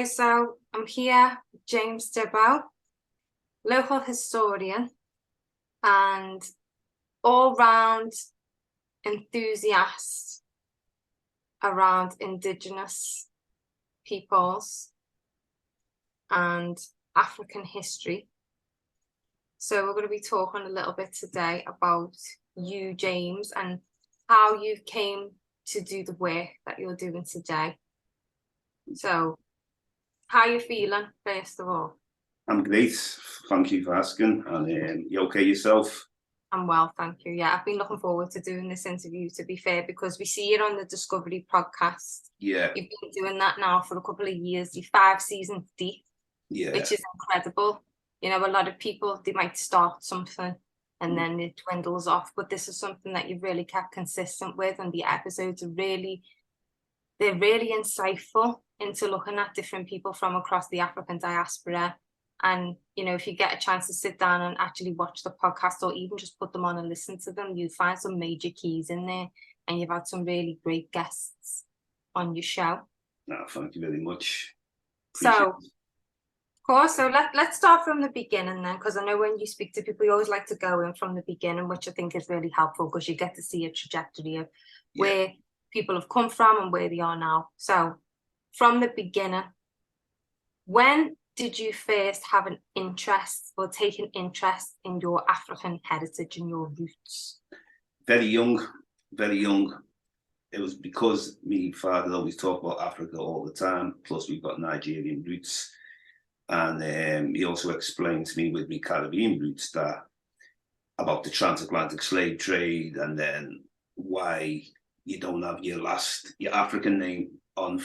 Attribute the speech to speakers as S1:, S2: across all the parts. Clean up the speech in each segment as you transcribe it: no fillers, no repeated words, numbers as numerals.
S1: Okay, so I'm here, James Diboe, local historian and all-round enthusiast around indigenous peoples and African history. So we're going to be talking a little bit today about you, James, and how you came to do the work that you're doing today. So, how are you feeling, first of all?
S2: I'm great. Thank you for asking. And you okay yourself?
S1: I'm well, thank you. Yeah, I've been looking forward to doing this interview, to be fair, because we see it on the Discovery podcast.
S2: Yeah.
S1: You've been doing that now for a couple of years. You're 5 seasons deep,
S2: Yeah.
S1: which is incredible. You know, a lot of people, they might start something and then it dwindles off, but this is something that you've really kept consistent with, and the episodes are they're really insightful into looking at different people from across the African diaspora. And, you know, if you get a chance to sit down and actually watch the podcast or even just put them on and listen to them, you find some major keys in there, and you've had some really great guests on your show.
S2: No, thank you very much.
S1: So, of course, so let's start from the beginning then, because I know when you speak to people, you always like to go in from the beginning, which I think is really helpful because you get to see a trajectory of where people have come from and where they are now. So, from the beginning, when did you first have an interest or take an interest in your African heritage and your roots?
S2: Very young, very young. It was because my father always talked about Africa all the time, plus we've got Nigerian roots. And he also explained to me with my Caribbean roots that about the transatlantic slave trade, and then why you don't have your African name on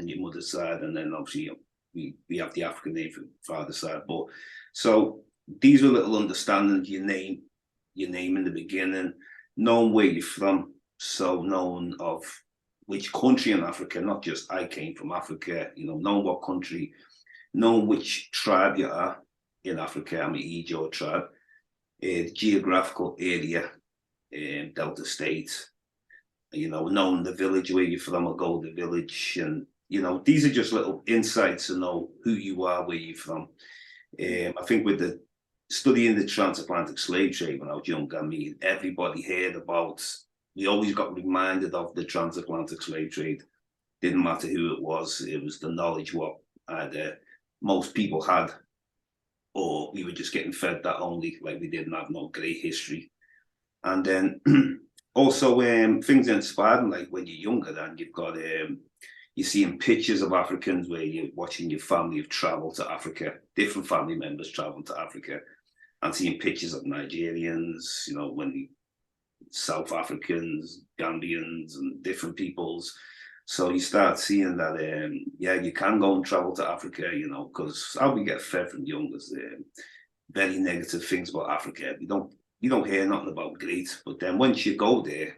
S2: your mother's side, and then obviously we have the African name from father's side. But so these were little understandings. Your name in the beginning, knowing where you're from, so knowing of which country in Africa, not just I came from Africa, you know, knowing what country, knowing which tribe you are in Africa. I'm an Ijaw tribe, the geographical area, Delta State, you know, knowing the village where you're from, Agoda village, and you know, these are just little insights to know who you are, where you're from. I think with the studying the transatlantic slave trade when I was young, I mean, everybody heard about, we always got reminded of the transatlantic slave trade. Didn't matter who it was the knowledge what either most people had, or we were just getting fed that only, like we didn't have no great history. And then also things inspired, like when you're younger, then you've got you're seeing pictures of Africans where you're watching your family have traveled to Africa, different family members traveling to Africa, and seeing pictures of Nigerians, you know, when South Africans, Gambians, and different peoples. So you start seeing that, you can go and travel to Africa, you know, because how we get fed from young is very negative things about Africa. You don't hear nothing about great, but then once you go there,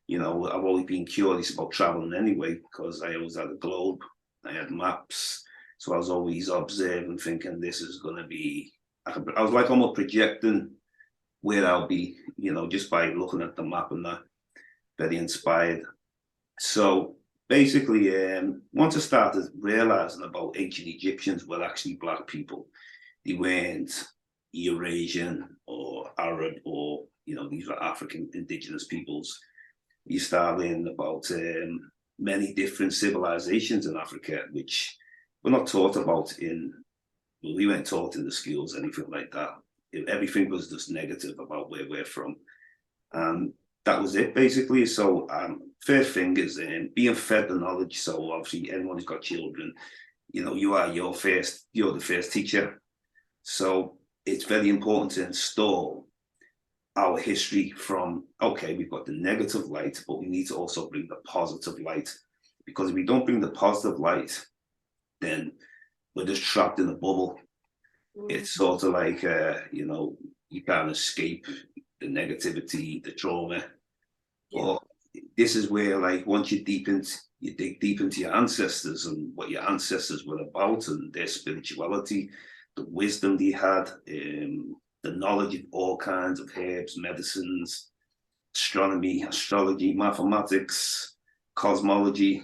S2: you know, I've always been curious about traveling anyway, because I always had a globe, I had maps, so I was always observing, thinking this is going to be, I was like almost projecting where I'll be, you know, just by looking at the map and that, very inspired. So basically, once I started realizing about ancient Egyptians were actually Black people, they weren't Eurasian or Arab or, you know, these were African indigenous peoples. You start learning about many different civilizations in Africa, which we're not taught about we weren't taught in the schools, anything like that. Everything was just negative about where we're from. And that was it, basically. So first thing is being fed the knowledge. So obviously anyone who's got children, you know, you're the first teacher. So it's very important to install our history from, okay, we've got the negative light, but we need to also bring the positive light. Because if we don't bring the positive light, then we're just trapped in a bubble. It's sort of like, you know, you can't escape the negativity, the trauma. But this is where, like, once you dig deep into your ancestors and what your ancestors were about and their spirituality, the wisdom they had, the knowledge of all kinds of herbs, medicines, astronomy, astrology, mathematics, cosmology,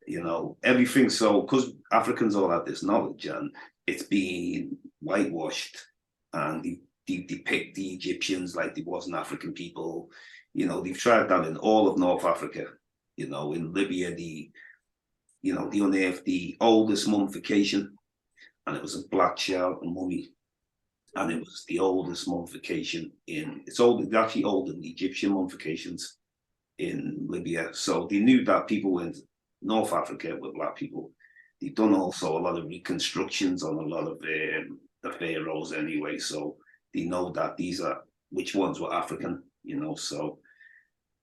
S2: you know, everything. So, because Africans all have this knowledge and it's been whitewashed, and they depict the Egyptians like they wasn't African people. You know, they've tried that in all of North Africa. You know, in Libya, they unearthed the oldest mummification, and it was a black child, a mummy, and it was the oldest mummification it's actually older than the Egyptian mummifications in Libya. So they knew that people in North Africa were black people. They've done also a lot of reconstructions on a lot of the pharaohs anyway. So they know that which ones were African, you know. So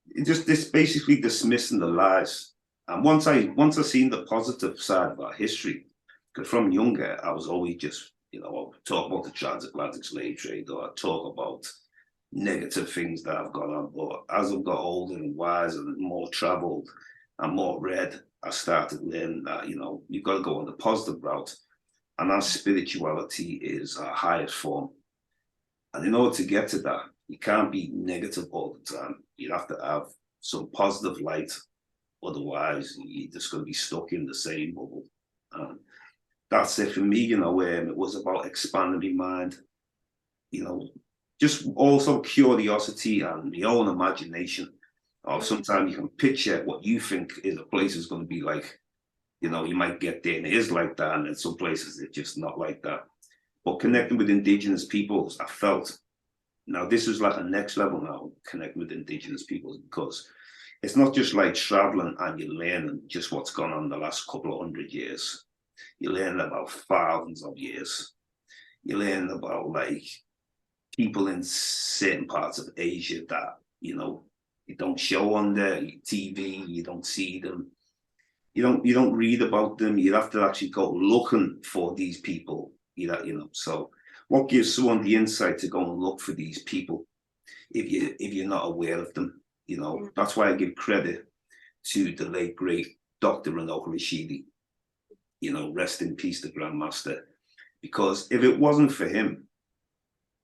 S2: it just this basically dismissing the lies. And once I seen the positive side of our history, because from younger I was always just, you know, I'll talk about the transatlantic slave trade, or I talk about negative things that have gone on. But as I've got older and wiser and more traveled and more read, I started learning that, you know, you've got to go on the positive route. And our spirituality is our highest form. And in order to get to that, you can't be negative all the time. You have to have some positive light. Otherwise, you're just going to be stuck in the same bubble. That's it for me, you know. It was about expanding my mind, you know, just also curiosity and your own imagination. Or sometimes you can picture what you think is a place is going to be like. You know, you might get there and it is like that, and in some places it's just not like that. But connecting with indigenous peoples, I felt, now this is like a next level now, connecting with indigenous peoples, because it's not just like traveling and you're learning just what's gone on the last couple of 100 years. You learn about thousands of years. You learn about like people in certain parts of Asia that, you know, you don't show on the TV, you don't see them, you don't read about them. You have to actually go looking for these people, you know. So what gives someone the insight to go and look for these people if you're not aware of them? You know, that's why I give credit to the late great Dr. Runoko Rashidi. You know, rest in peace, the Grandmaster. Because if it wasn't for him,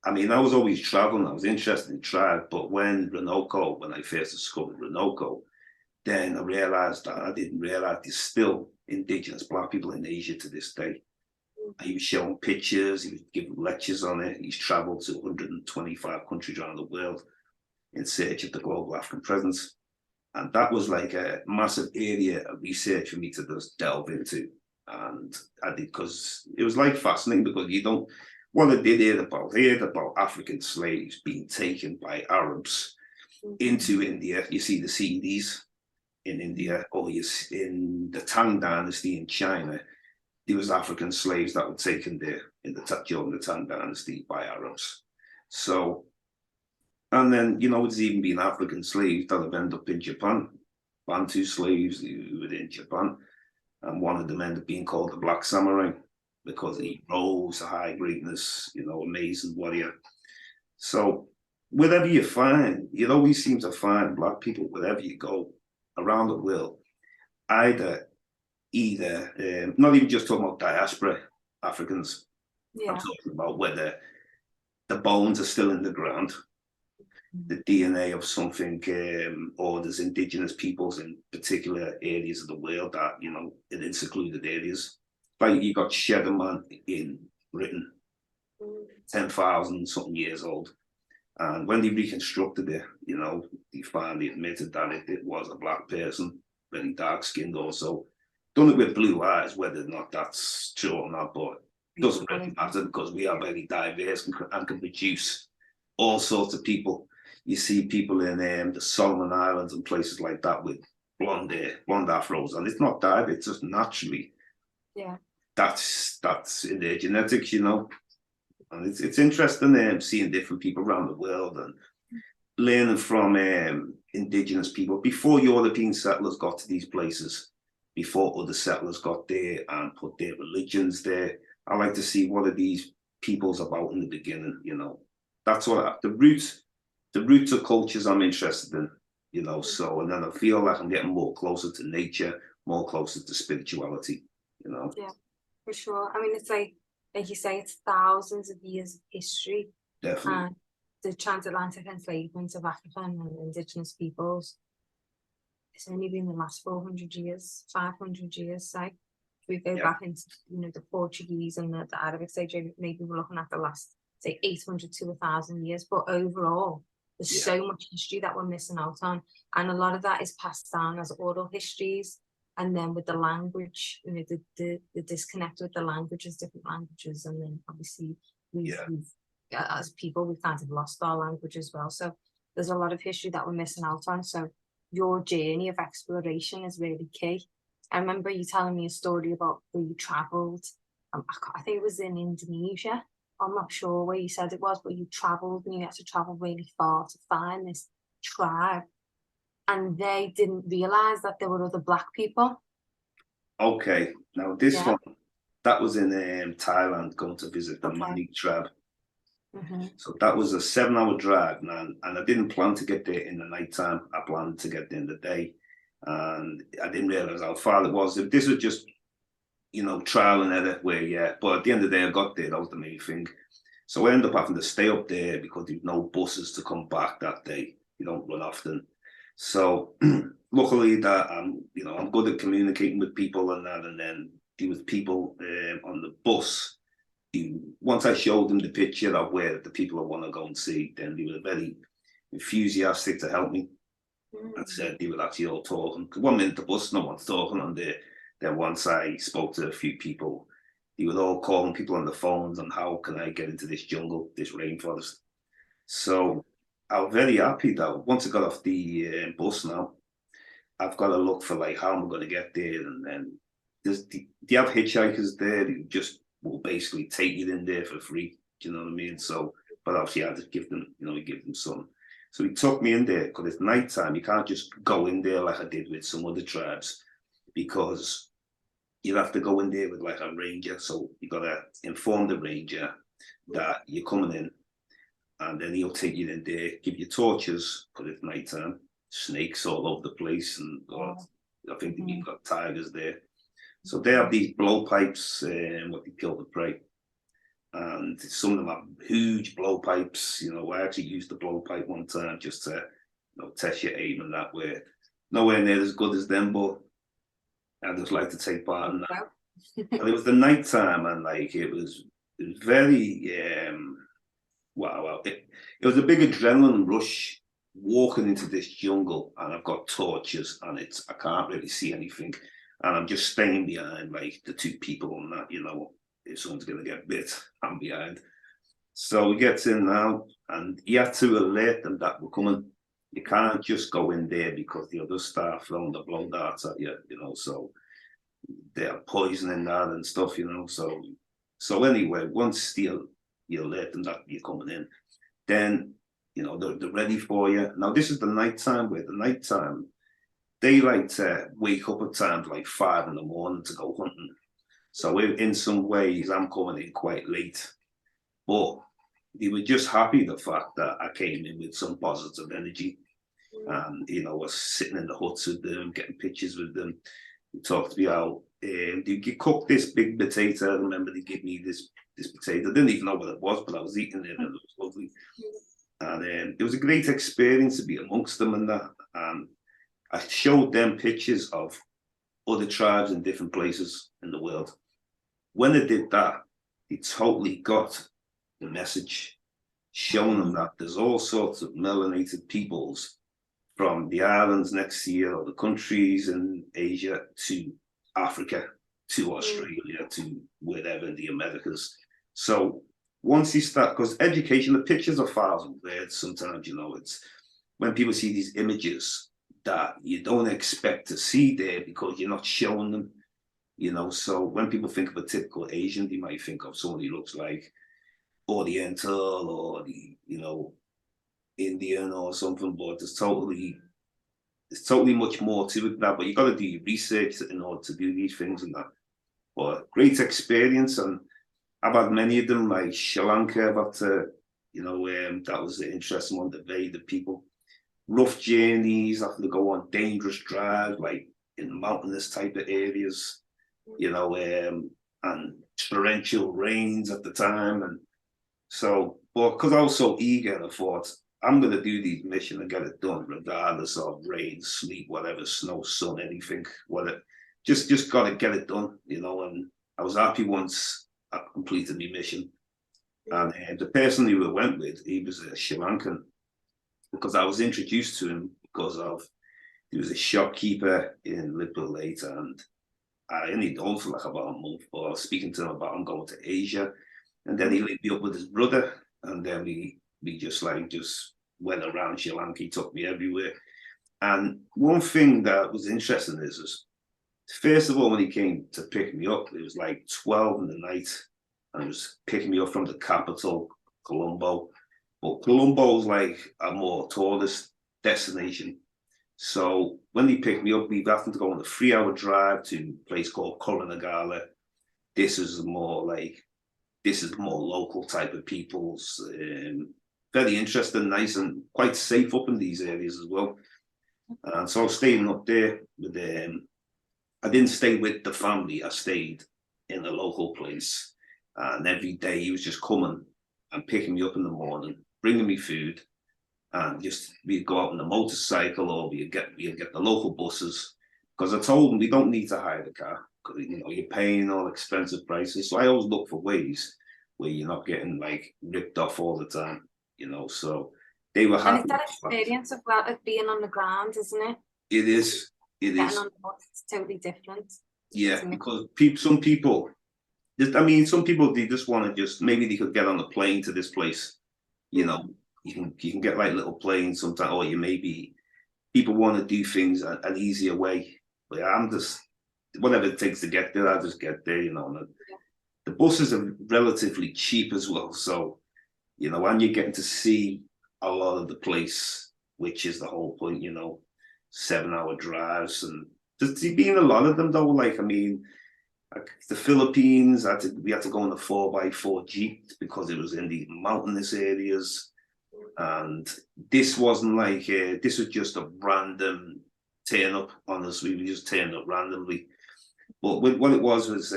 S2: I mean, I was always traveling, I was interested in tribe, but when I first discovered Runoko, then I realized that I didn't realize there's still indigenous black people in Asia to this day. He was showing pictures, he was giving lectures on it. He's traveled to 125 countries around the world in search of the global African presence. And that was like a massive area of research for me to just delve into. And I did, because it was like fascinating, because what I did hear about African slaves being taken by Arabs into India. You see the CDs in India, or in the Tang Dynasty in China, there was African slaves that were taken there during the Tang Dynasty by Arabs. So, and then, you know, there's even been African slaves that have ended up in Japan, Bantu slaves who were in Japan, and one of them ended up being called the Black Samurai because he rose to high greatness, you know, amazing warrior. So wherever you find, you always seem to find black people wherever you go around the world, either not even just talking about diaspora Africans. Yeah. I'm talking about whether the bones are still in the ground, the DNA of something, or there's indigenous peoples in particular areas of the world that, you know, in secluded areas. Like you got Cheddar Man in Britain, 10,000 something years old. And when they reconstructed it, you know, they finally admitted that it was a black person, very dark skinned also. Done it with blue eyes, whether or not that's true or not, but it doesn't really matter, because we are very diverse and can produce all sorts of people. You see people in the Solomon Islands and places like that with blonde hair, blonde afros, and it's not dyed, it's just naturally. Yeah. That's in their genetics, you know. And it's interesting seeing different people around the world and learning from indigenous people before European settlers got to these places, before other settlers got there and put their religions there. I like to see what are these peoples about in the beginning, you know. That's what the roots of cultures I'm interested in, you know. So, and then I feel like I'm getting more closer to nature, more closer to spirituality, you know. Yeah,
S1: for sure. I mean, it's like you say, it's thousands of years of history.
S2: Definitely.
S1: And the transatlantic enslavement of African and indigenous peoples. it's only been the last 400 years, 500 years, say. If we go
S2: Yeah.
S1: back into, you know, the Portuguese and the Arabic stage, maybe we're looking at the last, say, 800 to 1,000 years. But overall, there's
S2: Yeah.
S1: so much history that we're missing out on. And a lot of that is passed down as oral histories. And then with the language, you know, the disconnect with the languages, different languages. And then obviously we've as people, we've kind of lost our language as well. So there's a lot of history that we're missing out on. So your journey of exploration is really key. I remember you telling me a story about where you traveled. I think it was in Indonesia. I'm not sure where you said it was, but you traveled and you had to travel really far to find this tribe. And they didn't realize that there were other Black people.
S2: Okay, now this
S1: Yeah.
S2: one, that was in Thailand, going to visit the
S1: Okay.
S2: Mani tribe.
S1: Mm-hmm.
S2: So that was a 7-hour drive, man. And I didn't plan to get there in the nighttime. I planned to get there in the day. And I didn't realize how far it was. If this was just, you know, trial and error, where, yeah. But at the end of the day, I got there. That was the main thing. So I ended up having to stay up there because there were no buses to come back that day. You don't run often. So luckily that you know, I'm good at communicating with people and that. And then there was people on the bus. Once I showed them the picture of where the people I want to go and see, then they were very enthusiastic to help me. I said they were actually all talking. 1 minute the bus, no one's talking on there. Then once I spoke to a few people, they were all calling people on the phones on how can I get into this jungle, this rainforest. So I was very happy though. Once I got off the bus now, I've got to look for like how am I going to get there, and then do you have hitchhikers there who just will basically take you in there for free? Do you know what I mean? So, but obviously I had to give them, you know, give them some. So he took me in there because it's nighttime. You can't just go in there like I did with some other tribes, because you have to go in there with like a ranger. So you got to inform the ranger that you're coming in, and then he'll take you in there, give you torches because it's nighttime. Snakes all over the place, and I think you've got tigers there. So they have these blowpipes, what they kill the prey. And some of them have huge blowpipes. You know, I actually used the blowpipe one time just to, you know, test your aim and that way. Nowhere near as good as them, but I just like to take part in that. And it was the night time, and like it was very wow. It was a big adrenaline rush walking into this jungle, and I've got torches, and I can't really see anything, and I'm just staying behind like the two people on that, you know, if someone's going to get bit, I'm behind. So he gets in now, and you have to alert them that we're coming. You can't just go in there because the other staff throwing the blow darts at you, you know, so they're poisoning that and stuff, you know. So anyway, once you alert them that you're coming in, then, you know, they're ready for you. Now, this is the nighttime, where the nighttime, they like to wake up at times like 5 in the morning to go hunting. So in some ways, I'm coming in quite late. But they were just happy the fact that I came in with some positive energy. And, you know, was sitting in the huts with them, getting pictures with them. They talked to me how they cook this big potato. I remember they gave me this potato. I didn't even know what it was, but I was eating it and it was lovely. And it was a great experience to be amongst them and that. And I showed them pictures of other tribes in different places in the world. When they did that, they totally got the message, showing them that there's all sorts of melanated peoples from the islands next to you, or the countries in Asia, to Africa, to Australia, to wherever in the Americas. So once you start, because education, the pictures are 1,000 words sometimes, you know, it's when people see these images that you don't expect to see there because you're not showing them, you know. So when people think of a typical Asian, they might think of someone who looks like Oriental or the, you know, Indian or something, but it's totally much more to it than that. But you got to do your research in order to do these things and that. But great experience, and I've had many of them, like Sri Lanka. I've had to, you know, that was the interesting one. The people, rough journeys, having to go on dangerous drives, like in mountainous type of areas, you know, and torrential rains at the time, and so. But because I was so eager, I thought I'm going to do these mission and get it done, regardless of rain, sleet, whatever, snow, sun, anything. Whatever. Just got to get it done, you know. And I was happy once I completed my mission. And the person who I went with, he was a Sri Lankan, because I was introduced to him because of he was a shopkeeper in Liverpool later, and I only known for like about a month. But I was speaking to him about him going to Asia, and then he linked me up with his brother, and then we just went around Sri Lanka. He took me everywhere. And one thing that was interesting is first of all, when he came to pick me up, it was like 12 in the night, and he was picking me up from the capital, Colombo. But Colombo's like a more tourist destination. So when they picked me up, we've asked them to go on a 3-hour drive to a place called Koranagala. This is more local type of people's. Very interesting, nice, and quite safe up in these areas as well. And so I was staying up there with I didn't stay with the family. I stayed in a local place, and every day he was just coming and picking me up in the morning, bringing me food, and just we'd go out on a motorcycle, or we'd get the local buses, because I told him we don't need to hire the car, because you're paying all expensive prices. So I always look for ways where you're not getting like ripped off all the time, So they were happy.
S1: And it's that experience of being on the ground, isn't it?
S2: It is. It
S1: Getting
S2: is.
S1: on the bus, it's totally different.
S2: Yeah, because some people, they just want to maybe they could get on a plane to this place. You can get like little planes sometimes, or people want to do things an easier way. But I'm just, whatever it takes to get there, I just get there, The buses are relatively cheap as well. So, and you're getting to see a lot of the place, which is the whole point, 7-hour drives. And there's been a lot of them though. Like the Philippines, we had to go on a 4x4 Jeep because it was in the mountainous areas. And this wasn't like, this was just a random turn up on us. We just turned up randomly. But what it was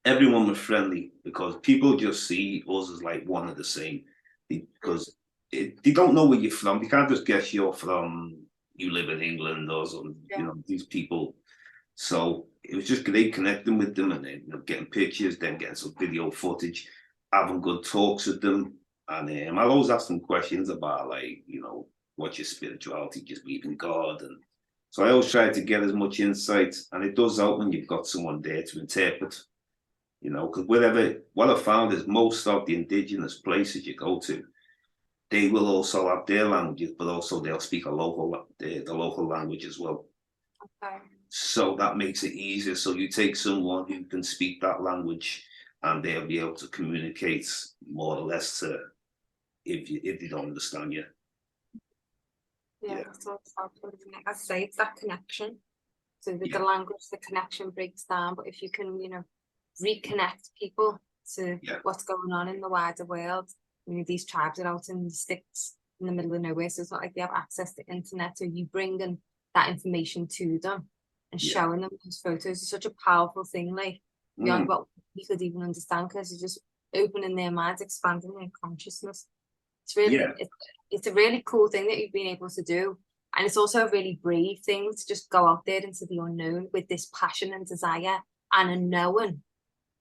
S2: everyone was friendly, because people just see us as like one and the same. Because they don't know where you're from. They can't just guess you live in England or something, these people. So it was just great connecting with them, and then getting pictures, then getting some video footage, having good talks with them. And I'll always ask them questions about what's your spirituality, just believe in God. And so I always try to get as much insight, and it does help when you've got someone there to interpret, because what I found is most of the indigenous places you go to, they will also have their languages, but also they'll speak the local language as well.
S1: Okay. So
S2: that makes it easier. So you take someone who can speak that language, and they'll be able to communicate more or less if they don't understand you.
S1: Yeah, that's what it's helpful, isn't it? I say it's that connection. So with the language, the connection breaks down. But if you can, reconnect people to what's going on in the wider world. These tribes are out in the sticks in the middle of nowhere, so it's not like they have access to internet. So you bringing that information to them and showing them those photos is such a powerful thing, like beyond what we could even understand, because it's just opening their minds, expanding their consciousness. It's really, it's a really cool thing that you've been able to do. And it's also a really brave thing to just go out there into the unknown with this passion and desire and a knowing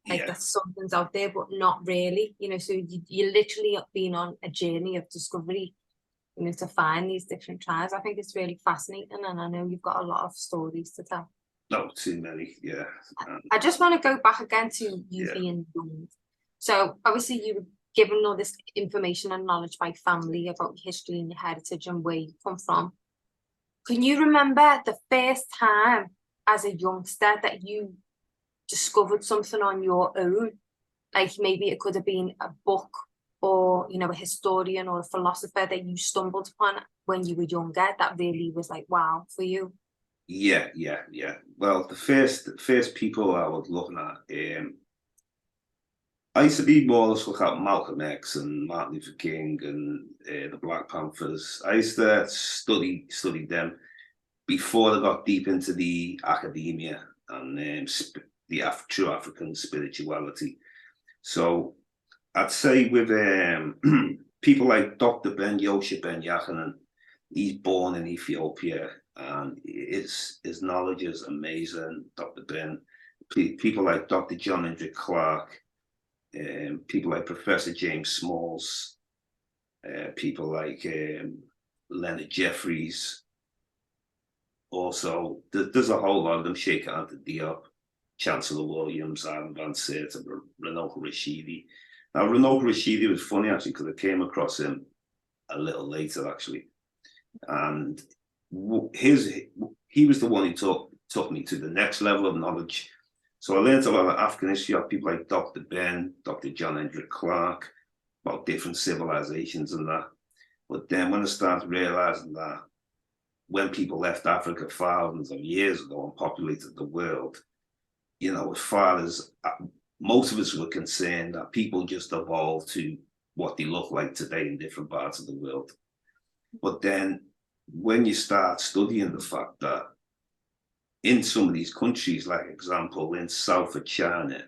S1: that something's out there, but not really, so you're literally been on a journey of discovery, to find these different tribes. I think it's really fascinating, and I know you've got a lot of stories to tell.
S2: No, too many,
S1: I just want to go back again to you being young. So obviously you were given all this information and knowledge by family about your history and your heritage and where you come from. Can you remember the first time as a youngster that you discovered something on your own? Like maybe it could have been a book, or a historian or a philosopher that you stumbled upon when you were younger that really was like wow for you.
S2: Yeah. Well, the first people I was looking at, I used to be more or less look at Malcolm X and Martin Luther King and the Black Panthers. I used to study them before I got deep into the academia and the true African spirituality. So I'd say with people like Dr. Ben Yoshe Ben Yachanan, he's born in Ethiopia, and his knowledge is amazing. Dr. Ben, people like Dr. John Hendrik Clark, people like Professor James Smalls, people like Leonard Jeffries. Also, there's a whole lot of them. Sheikh Anta Diop, Chancellor Williams, Ivan Van Seert, and Ranoka Rashidi. Now, Ranoka Rashidi was funny actually because I came across him a little later actually, and he was the one who took me to the next level of knowledge. So I learned a lot of African history of people like Dr. Ben, Dr. John Hendrik Clark, about different civilizations and that. But then when I started realizing that when people left Africa thousands of years ago and populated the world, you know, as far as most of us were concerned, that people just evolved to what they look like today in different parts of the world. But then when you start studying the fact that in some of these countries, like example, in South of China,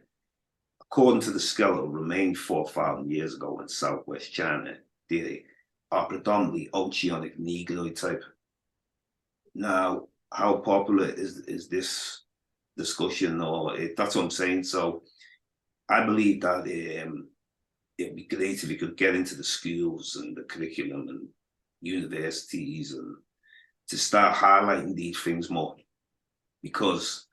S2: according to the skeletal remains 4,000 years ago in Southwest China, they are predominantly oceanic Negroid type. Now, how popular is this discussion? Or that's what I'm saying. So I believe that it'd be great if we could get into the schools and the curriculum and universities and to start highlighting these things more. Because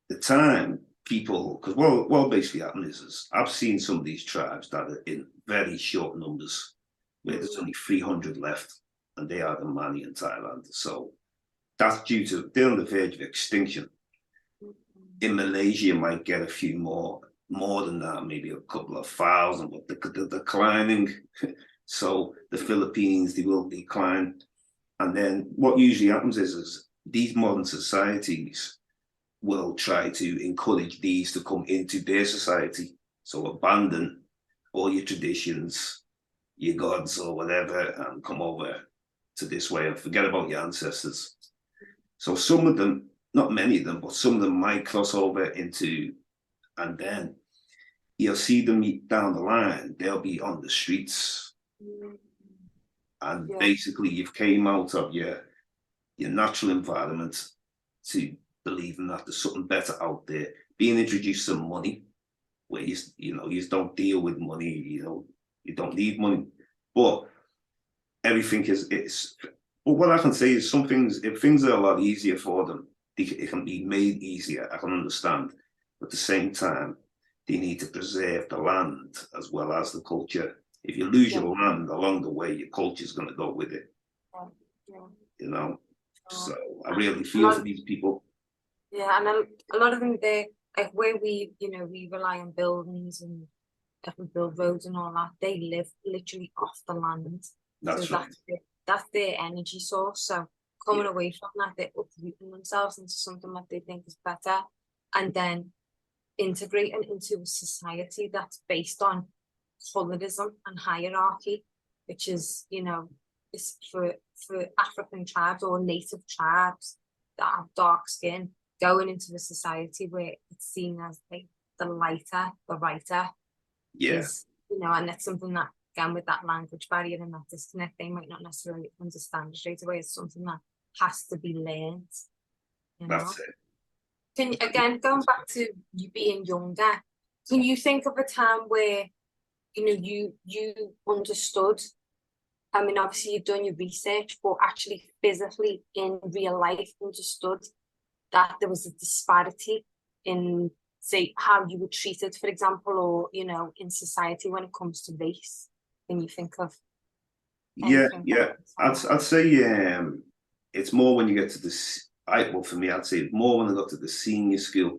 S2: the time people, because what basically happened is I've seen some of these tribes that are in very short numbers, where there's only 300 left, and they are the Mani in Thailand. So that's due to, they're on the verge of extinction. In Malaysia, you might get a few more than that, maybe a couple of thousand, but they're declining. So the Philippines, they will decline. And then what usually happens is these modern societies will try to encourage these to come into their society. So abandon all your traditions, your gods or whatever, and come over to this way and forget about your ancestors. So some of them, not many of them, but some of them might cross over into, and then you'll see them down the line, they'll be on the streets. And basically you've came out of your natural environment to believing that there's something better out there, being introduced to money, where you don't deal with money, you don't need money, but everything but what I can say is some things, if things are a lot easier for them, it can be made easier, I can understand. But at the same time, they need to preserve the land as well as the culture. If you lose your land along the way, your culture is going to go with it. So I really feel for these people.
S1: Yeah, and a lot of them, they like where we rely on buildings and we build roads and all that. They live literally off the land.
S2: That's right.
S1: That's their energy source. So coming away from that, they're uprooting themselves into something that they think is better, and then integrating into a society that's based on colorism and hierarchy, which is, is for African tribes or native tribes that have dark skin, going into a society where it's seen as like the lighter, the writer. And that's something that, again, with that language barrier and that disconnect, they might not necessarily understand straight away. It's something that has to be learned.
S2: That's it.
S1: Again, going back to you being younger, can you think of a time where you understood? I mean, obviously you've done your research, but actually physically in real life understood that there was a disparity in, say, how you were treated, for example, or in society when it comes to race. Can you think of?
S2: I'd say it's more when you get to this. For me, I'd say it's more when I got to the senior school.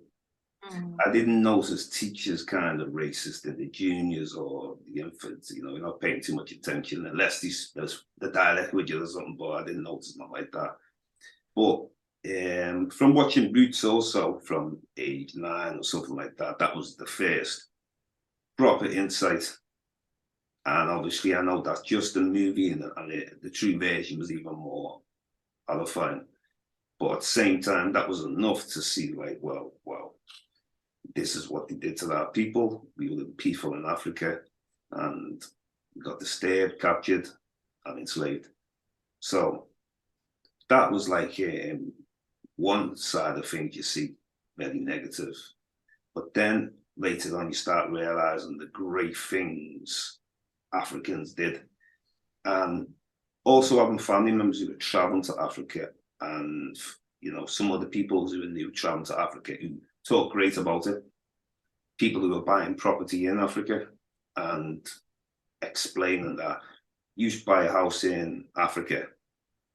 S2: I didn't notice teachers kind of racist in the juniors or the infants. You're not paying too much attention unless there's the dialect with you or something. But I didn't notice nothing like that. But from watching Roots also from age 9 or something like that, that was the first proper insight. And obviously, I know that's just a movie, and the true version was even more horrifying. But at the same time, that was enough to see, like, well, this is what they did to our people. We were peaceful in Africa, and we got disturbed, captured, and enslaved. So that was like one side of things you see, very negative. But then later on, you start realizing the great things Africans did. And also having family members who were traveling to Africa, and some other people who were new traveling to Africa who talk great about it. People who were buying property in Africa and explaining that you should buy a house in Africa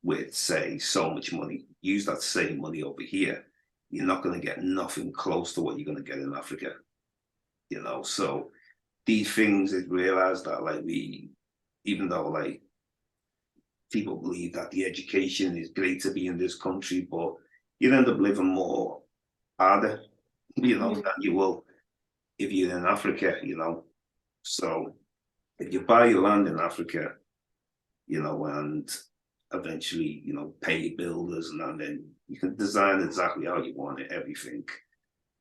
S2: with, say, so much money, use that same money over here, you're not going to get nothing close to what you're going to get in Africa. So these things, it realized that even though people believe that the education is great to be in this country, but you'd end up living more harder, than you will if you're in Africa, So if you buy your land in Africa, and eventually, pay your builders, and then you can design exactly how you want it, everything.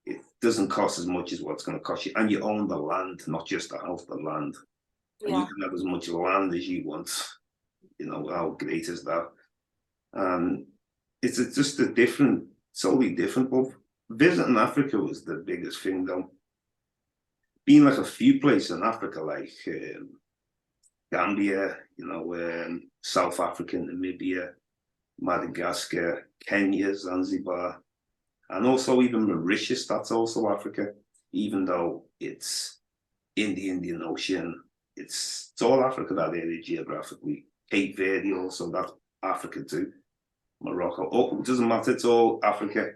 S2: It doesn't cost as much as what's going to cost you. And you own the land, not just the house, the land. And you can have as much land as you want. How great is that? It's just totally different. But visiting Africa was the biggest thing, though. Being a few places in Africa, like Gambia, South Africa, Namibia, Madagascar, Kenya, Zanzibar, and also even Mauritius, that's also Africa, even though it's in the Indian Ocean. It's all Africa, that area geographically. Cape Verde also, that's Africa too. Morocco, it doesn't matter, it's all Africa.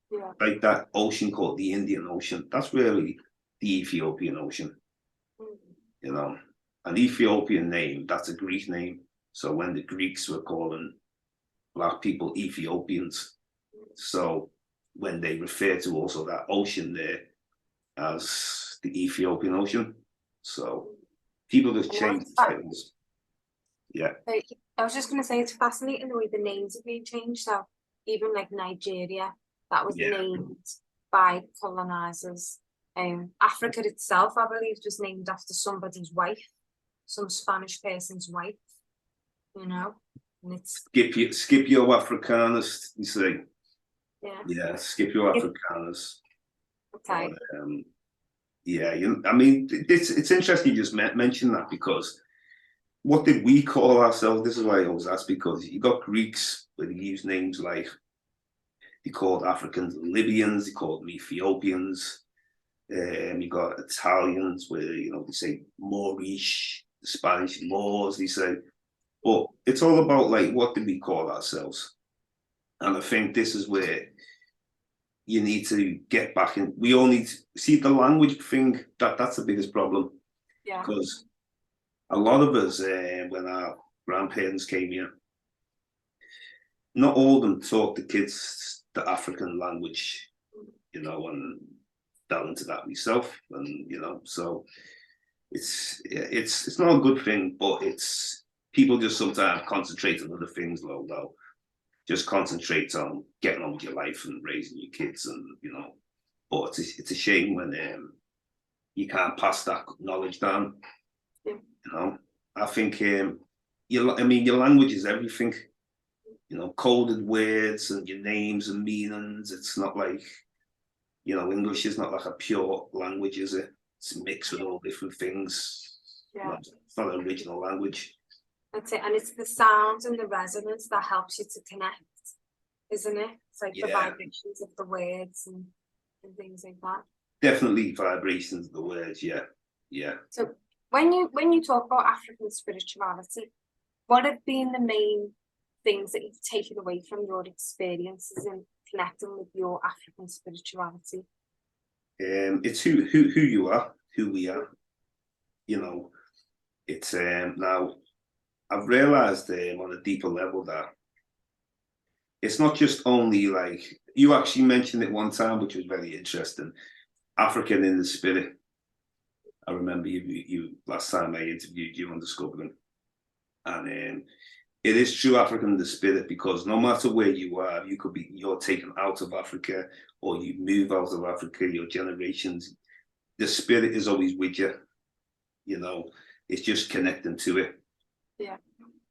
S1: Yeah.
S2: Like that ocean called the Indian Ocean, that's really the Ethiopian Ocean. An Ethiopian name, that's a Greek name. So when the Greeks were calling Black people Ethiopians, so when they refer to also that ocean there as the Ethiopian Ocean, so people have changed titles. Yeah.
S1: I was just going to say, it's fascinating the way the names have been changed. So even like Nigeria, that was named by colonizers. Africa itself, I believe, was named after somebody's wife, some Spanish person's wife. And it's
S2: Scipio Africanus, you say.
S1: Yeah,
S2: Scipio Africanus.
S1: Okay.
S2: But, I mean, it's interesting you just mentioned that, because what did we call ourselves? This is why I always ask, because you got Greeks where they use names like, they called Africans Libyans, they called them Ethiopians. You got Italians where, they say Moorish, the Spanish Moors, they say. But it's all about what did we call ourselves? And I think this is where you need to get back in. We all need to see the language thing, that's the biggest problem.
S1: Yeah.
S2: Because a lot of us, when our grandparents came here, not all of them taught the kids the African language, and fell into that myself, and so it's not a good thing, but it's people just sometimes concentrate on other things, though. Just concentrate on getting on with your life and raising your kids, and but it's a shame when you can't pass that knowledge down. I think your language is everything. Coded words and your names and meanings. It's not like English is not like a pure language, is it? It's mixed with all different things.
S1: Yeah.
S2: It's not an original language.
S1: That's it, and it's the sounds and the resonance that helps you to connect, isn't it? It's like the vibrations of the words and things like that.
S2: Definitely vibrations of the words, yeah.
S1: So when you talk about African spirituality, what have been the main things that you've taken away from your experiences in connecting with your African spirituality?
S2: It's who you are, who we are. It's now I've realized on a deeper level that it's not just only you actually mentioned it one time, which was very interesting. African in the spirit. I remember you last time I interviewed you on Discovering, and it is true African in the spirit, because no matter where you are, you're taken out of Africa, or you move out of Africa, your generations, the spirit is always with you. it's just connecting to it.
S1: Yeah.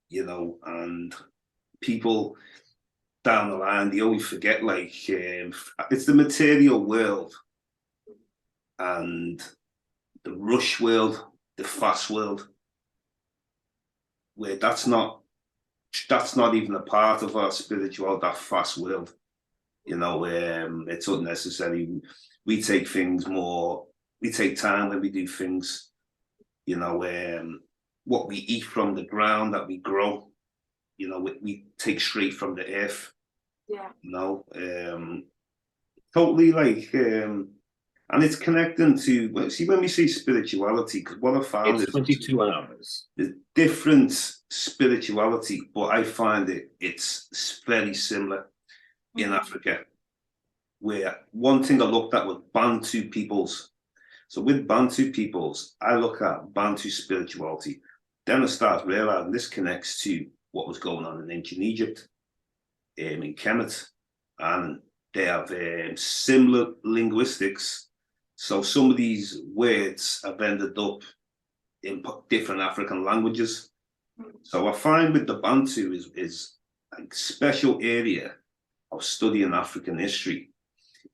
S2: You know, and people down the line, they always forget, like, it's the material world and the rush world, the fast world, where that's not even a part of our spiritual, that fast world. You know, it's unnecessary. We take time when we do things. You know, what we eat from the ground that we grow, you know, we take straight from the earth.
S1: Yeah.
S2: You know, totally, like, and it's connecting to, see, when we say spirituality, because what I found
S3: It's
S2: is
S3: 22 hours.
S2: there's different spirituality, but I find it's very similar in Africa. Where one thing I looked at was Bantu peoples. So with Bantu peoples, I look at Bantu spirituality. Then I start realizing this connects to what was going on in ancient Egypt, in Kemet, and they have similar linguistics. So some of these words have ended up in different African languages. So I find with the Bantu is a special area of studying African history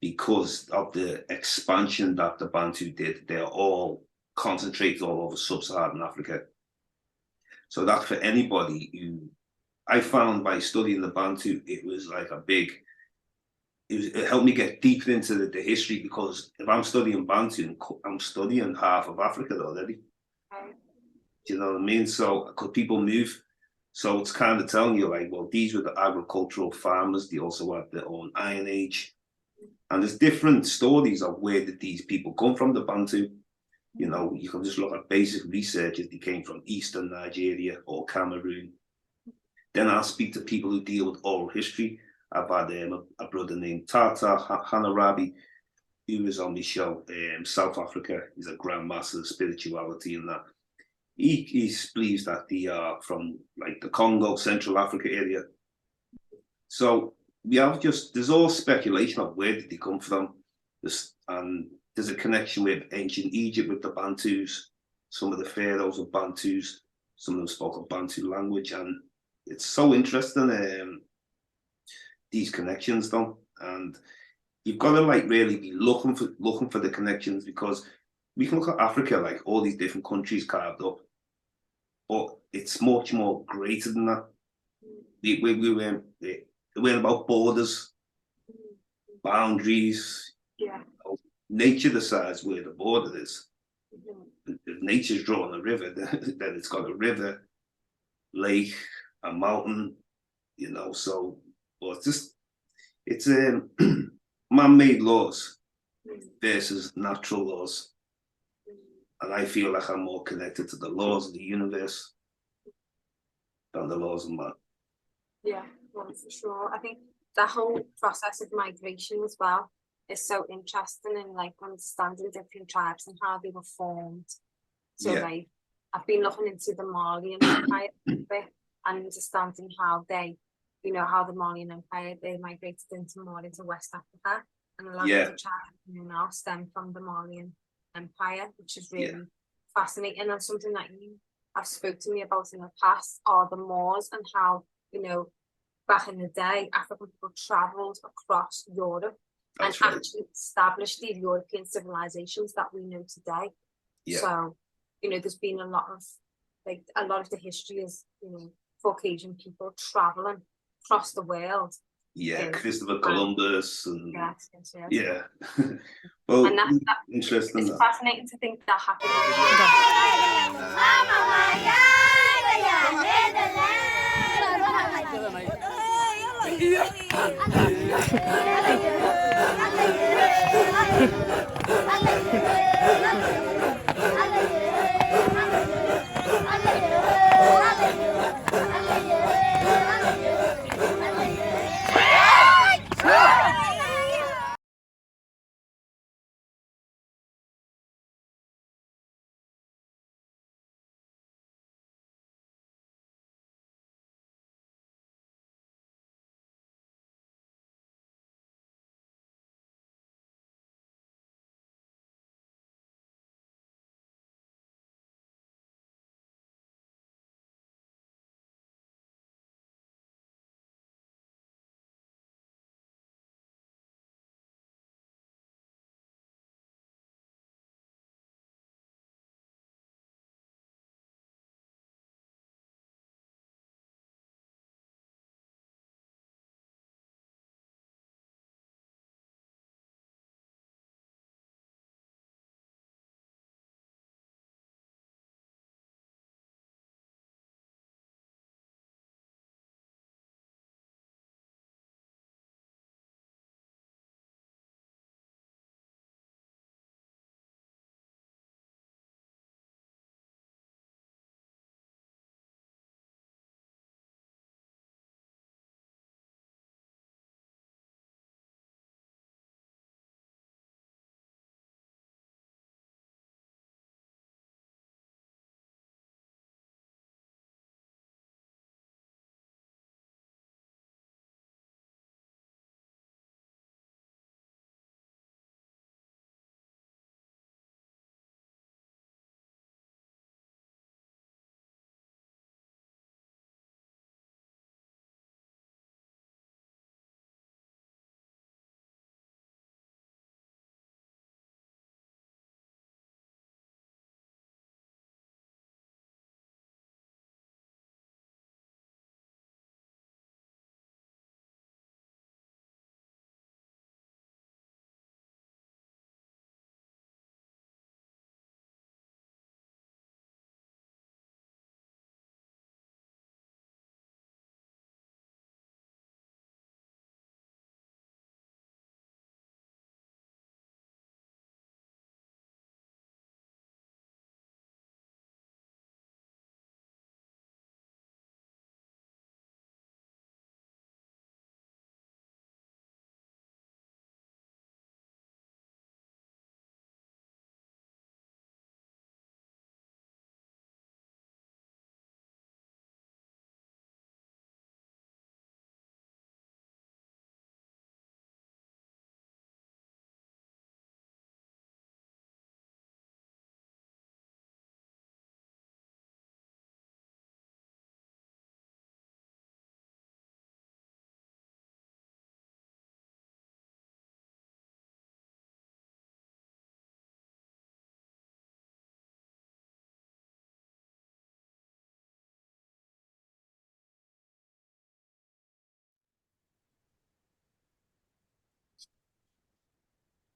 S2: because of the expansion that the Bantu did. They're all concentrated all over sub-Saharan Africa. So that for anybody who, I found by studying the Bantu, it was like it helped me get deeper into the history, because if I'm studying Bantu, I'm studying half of Africa already. Do you know what I mean? So could people move? So it's kind of telling you, like, well, these were the agricultural farmers. They also had their own Iron Age. And there's different stories of where did these people come from, the Bantu. You know, you can just look at basic research if they came from Eastern Nigeria or Cameroon. Then I'll speak to people who deal with oral history. I've had a brother named Tata Hanarabi, who was on the show, South Africa. He's a grandmaster of spirituality and that. He believes that they are from, like, the Congo, Central Africa area. So we have there's all speculation of where did they come from. And there's a connection with ancient Egypt with the Bantus. Some of the pharaohs are Bantus. Some of them spoke a Bantu language. And it's so interesting, these connections, though. And you've got to, like, really be looking for the connections, because we can look at Africa, like all these different countries carved up, but it's much more greater than that. We're about borders, boundaries.
S1: Yeah.
S2: Nature decides where the border is. If nature's drawing a river, then it's got a river, lake, a mountain, you know. So, well, it's man-made laws versus natural laws. And I feel like I'm more connected to the laws of the universe than the laws of man.
S1: Yeah, well, for sure. I think the whole process of migration as well is so interesting, in, like, understanding different tribes and how they were formed. So,
S2: Yeah.
S1: like, I've been looking into the Malian Empire a bit and understanding how they, you know, how the Malian Empire, they migrated more into West Africa, and a lot
S2: Yeah.
S1: of the tribes now stem from the Malian Empire, which is really fascinating, and something that you have spoke to me about in the past are the Moors, and how, you know, back in the day, African people travelled across Europe and actually established the European civilizations that we know today.
S2: Yeah.
S1: So, you know, there's been a lot of the history is, you know, Caucasian people traveling across the world.
S2: Yeah, Christopher Columbus and
S1: yes.
S2: yeah. Well,
S1: and that
S2: interesting.
S1: It's fascinating to think that happened.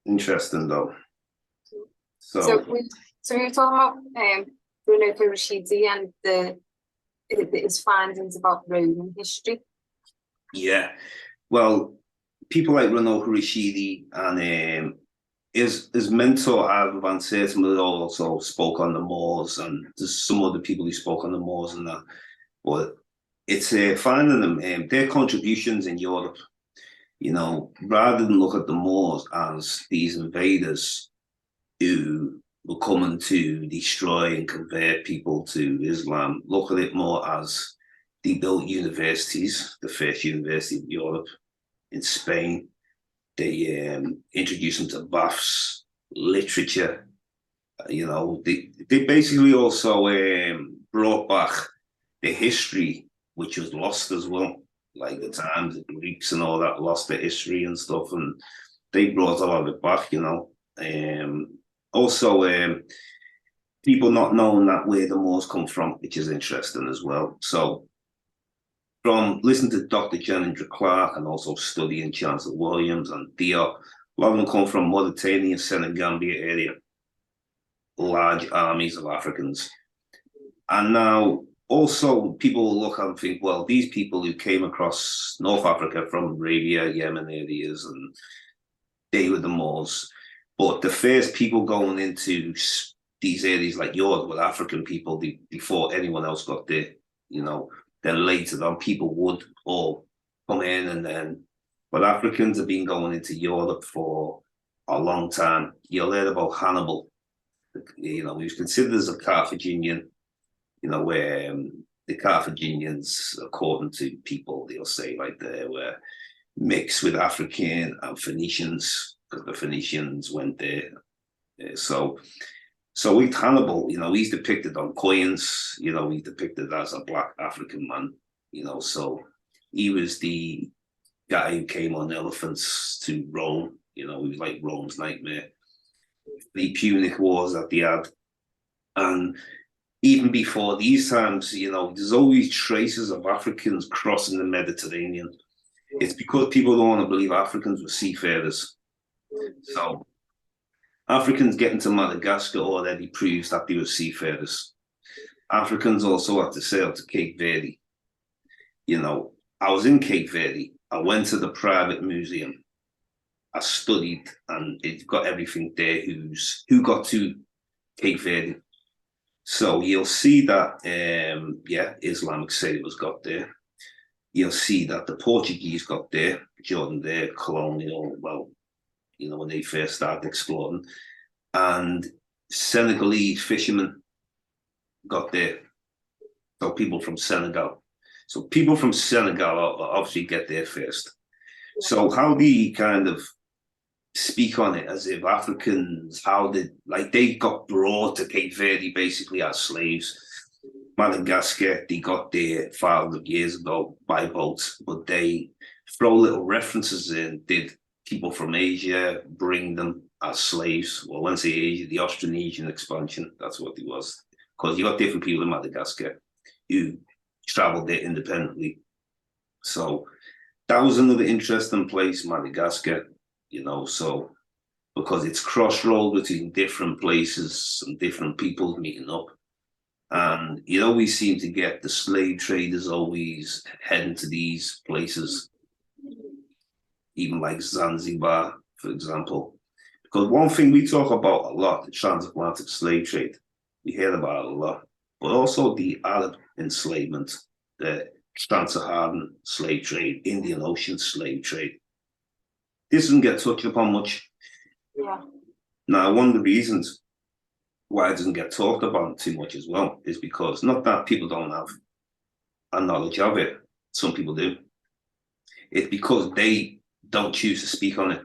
S2: Interesting though.
S1: So
S2: So
S1: we were talking about Bruno Rashidi and his findings about Roman history.
S2: yeah, well, people like Renaud Rashidi and his mentor Adam Van Sertima also spoke on the Moors, and there's some other people who spoke on the Moors and that. But it's finding them their contributions in Europe, rather than look at the Moors as these invaders who were coming to destroy and convert people to Islam, look at it more as they built universities, the first university of Europe in Spain. They introduced them to baths, literature. They basically also brought back the history, which was lost as well. Like the times the Greeks and all that lost their history and stuff, and they brought a lot of it back. Also, people not knowing that where the Moors come from, which is interesting as well. So, from listening to Dr. Janiece Clark and also studying Chancellor Williams and Diop, a lot of them come from Mauritania, Senegambia area, large armies of Africans. And now also people will look and think, well, these people who came across North Africa from Arabia, Yemen areas, and they were the Moors. But the first people going into these areas like yours were African people before anyone else got there, Then later on, people would all come in but Africans have been going into Europe for a long time. You learn about Hannibal. He was considered as a Carthaginian, where the Carthaginians, according to people, they'll say like they were mixed with African and Phoenicians, because the Phoenicians went there. So with Hannibal, he's depicted on coins, he's depicted as a black African man, so he was the guy who came on elephants to Rome, he was like Rome's nightmare. The Punic Wars that they had. And even before these times, there's always traces of Africans crossing the Mediterranean. It's because people don't want to believe Africans were seafarers. So Africans getting to Madagascar already proves that they were seafarers. Africans also had to sail to Cape Verde. I was in Cape Verde. I went to the private museum. I studied, and it's got everything there who got to Cape Verde. So you'll see that, Islamic sailors got there. You'll see that the Portuguese got there during their colonial, when they first started exploring. And Senegalese fishermen got there. So people from Senegal. So people from Senegal obviously get there first. So how do you kind of speak on it as if Africans, they got brought to Cape Verde basically as slaves. Madagascar, they got there 500 years ago by boat, but they throw little references in. Did people from Asia bring them as slaves? Well, when I say Asia, the Austronesian expansion, that's what it was. Because you got different people in Madagascar who traveled there independently. So that was another interesting place, Madagascar. So because it's crossroads between different places and different people meeting up. And you always seem to get the slave traders always heading to these places, even like Zanzibar, for example. Because one thing we talk about a lot, the transatlantic slave trade, we hear about it a lot, but also the Arab enslavement, the trans-Saharan slave trade, Indian Ocean slave trade. This doesn't get touched upon much.
S1: Yeah.
S2: Now, one of the reasons why it doesn't get talked about too much as well is because not that people don't have a knowledge of it. Some people do. It's because they don't choose to speak on it.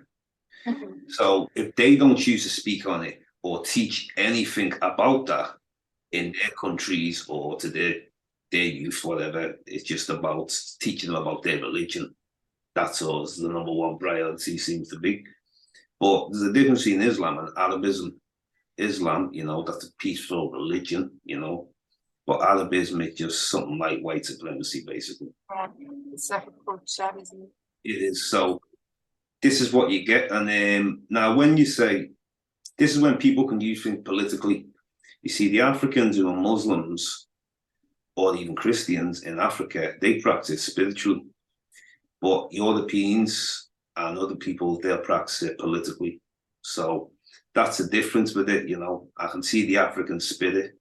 S1: Mm-hmm.
S2: So if they don't choose to speak on it or teach anything about that in their countries or to their youth, whatever, it's just about teaching them about their religion. That's always the number one priority seems to be. But there's a difference between Islam and Arabism. Islam, that's a peaceful religion, but Arabism is just something like white supremacy, basically.
S1: It's like a culture, isn't it?
S2: It is. So this is what you get. And now when you say, this is when people can use things politically. You see, the Africans who are Muslims or even Christians in Africa, they practice spiritually. But Europeans and other people, they'll practice it politically. So that's the difference with it, you know. I can see the African spirit.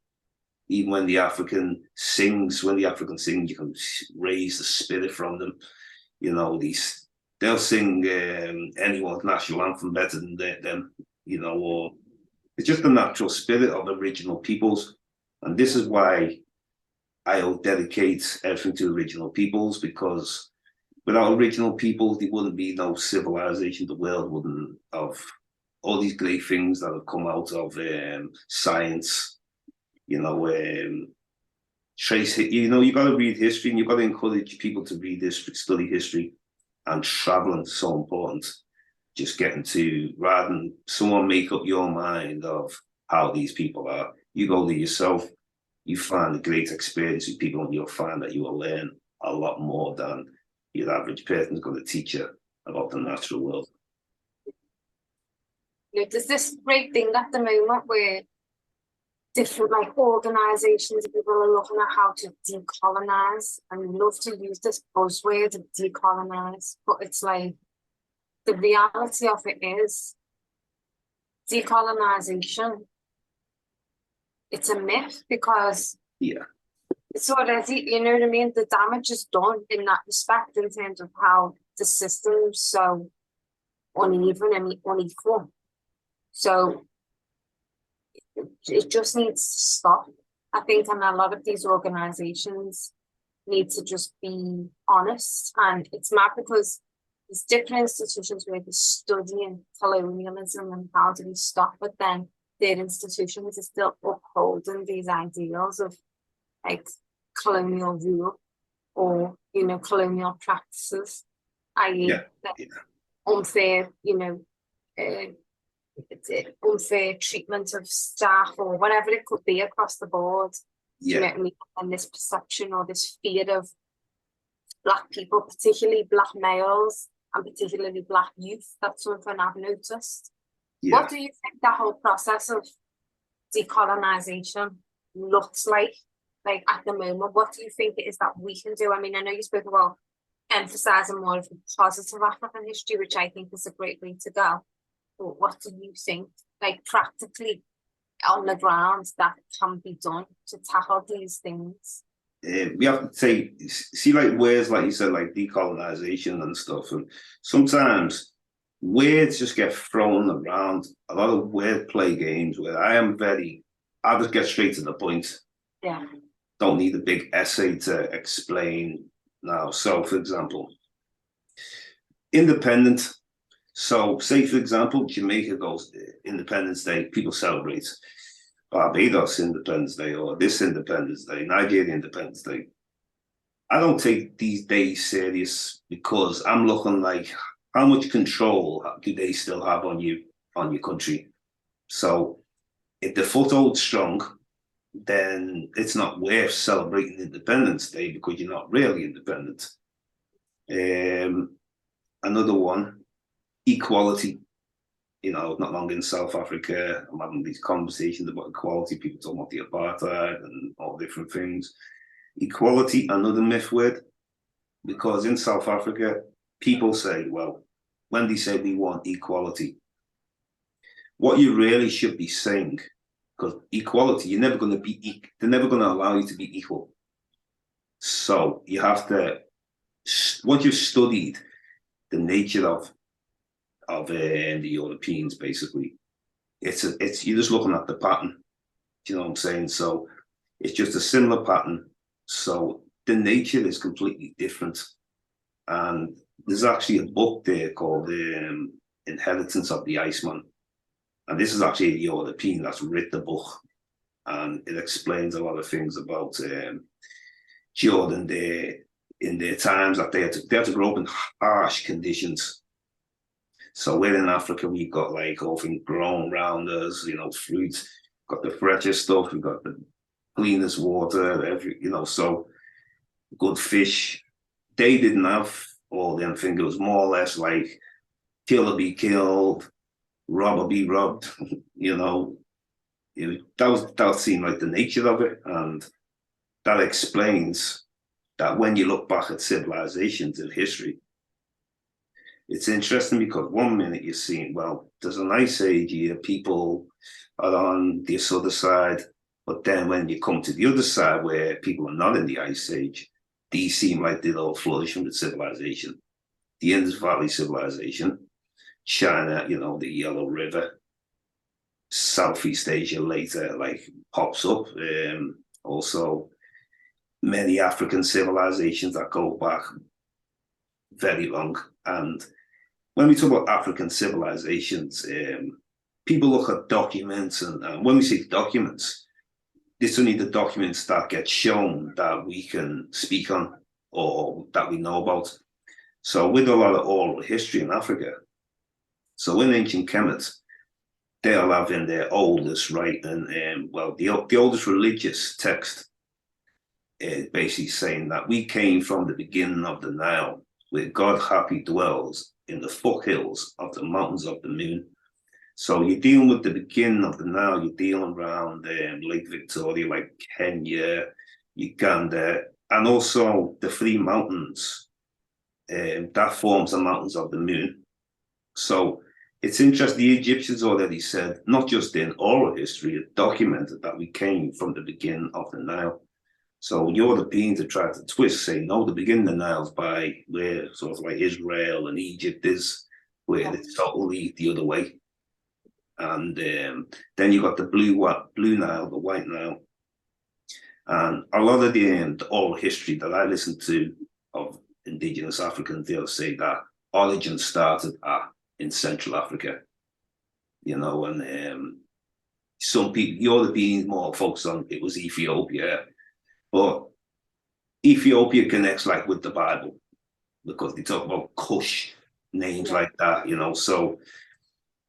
S2: Even when the African sings, you can raise the spirit from them. You know, they'll sing anyone's national anthem better than them, you know, or it's just the natural spirit of original peoples. And this is why I'll dedicate everything to original peoples, because without original peoples, there wouldn't be no civilization. The world wouldn't have all these great things that have come out of science, you know, you know, you got to read history, and you've got to encourage people to read history, study history, and traveling is so important. Just getting to, rather than someone make up your mind of how these people are, you go there yourself, you find a great experience with people, and you'll find that you will learn a lot more than your average person is going to teach you about the natural world.
S1: There's this great thing at the moment where different organizations and people are looking at how to decolonize, and we love to use this buzzword of decolonize, but it's like the reality of it is decolonization. It's a myth, because it's already, you know what I mean? The damage is done in that respect, in terms of how the system's so uneven and unequal. So it just needs to stop, I think, and a lot of these organizations need to just be honest. And it's mad because there's different institutions where they're studying colonialism and how do we stop it, then their institutions are still upholding these ideals of like colonial rule or, you know, colonial practices, i.e. unfair, you know, unfair treatment of staff or whatever it could be across the board. You know what I mean? And this perception or this fear of Black people, particularly Black males and particularly Black youth, that's something I've noticed. What do you think the whole process of decolonization looks like at the moment? What do you think it is that we can do? I mean, I know you spoke about emphasizing more of the positive African history, which I think is a great way to go. But what do you think, like practically on the ground, that can be done to tackle these things?
S2: We have to see like words like you said, like decolonization and stuff, and sometimes words just get thrown around. A lot of wordplay games where I just get straight to the point.
S1: Yeah.
S2: Don't need a big essay to explain now. So, for example, independent. So, say for example, Jamaica goes Independence Day, people celebrate. Barbados Independence Day, or this Independence Day, Nigeria Independence Day. I don't take these days serious, because I'm looking like, how much control do they still have on you, on your country? So if the foothold's strong, then it's not worth celebrating Independence Day, because you're not really independent. Another one, equality. You know, not long in South Africa, I'm having these conversations about equality, people talking about the apartheid and all different things. Equality, another myth word, because in South Africa, people say, well, when they say we want equality, what you really should be saying, because equality, they're never going to allow you to be equal. So you have to, once you've studied the nature of the Europeans, basically, it's you're just looking at the pattern. Do you know what I'm saying? So it's just a similar pattern. So the nature is completely different. And there's actually a book there called Inheritance of the Iceman. And this is actually a European that's written the book. And it explains a lot of things about Jordan in their times, that they had to grow up in harsh conditions. So we're in Africa, we've got like all things grown around us, you know, fruits, got the freshest stuff, we've got the cleanest water, so good fish. They didn't have all them things. It was more or less like kill or be killed, rob or be robbed. You know, that seemed like the nature of it, and that explains that when you look back at civilizations in history, it's interesting because one minute you're seeing, well, there's an ice age here, people are on this other side, but then when you come to the other side where people are not in the ice age, these seem like they're all flourishing with civilization. The Indus Valley civilization, China, you know, the Yellow River, Southeast Asia later, like pops up. Also, many African civilizations that go back very long. And when we talk about African civilizations, people look at documents, and when we say documents, it's only the documents that get shown that we can speak on or that we know about. So with a lot of oral history in Africa, so in ancient Kemet, they'll have in their oldest writing, well, the oldest religious text is basically saying that we came from the beginning of the Nile, where God happy dwells in the foothills of the mountains of the moon. So you're dealing with the beginning of the Nile, you're dealing around Lake Victoria, like Kenya, Uganda, and also the three mountains that forms the mountains of the moon. So it's interesting, the Egyptians already said, not just in oral history, it documented that we came from the beginning of the Nile. So Europeans have tried to twist, say, no, the beginning of the Nile's by where sort of like Israel and Egypt is, where it's totally the other way. And then you got the blue Nile, the white Nile. And a lot of the oral history that I listen to of indigenous Africans, they'll say that origin started in Central Africa, you know, and some people, Europeans more focused on it was Ethiopia, but Ethiopia connects like with the Bible because they talk about Kush, names like that, you know. So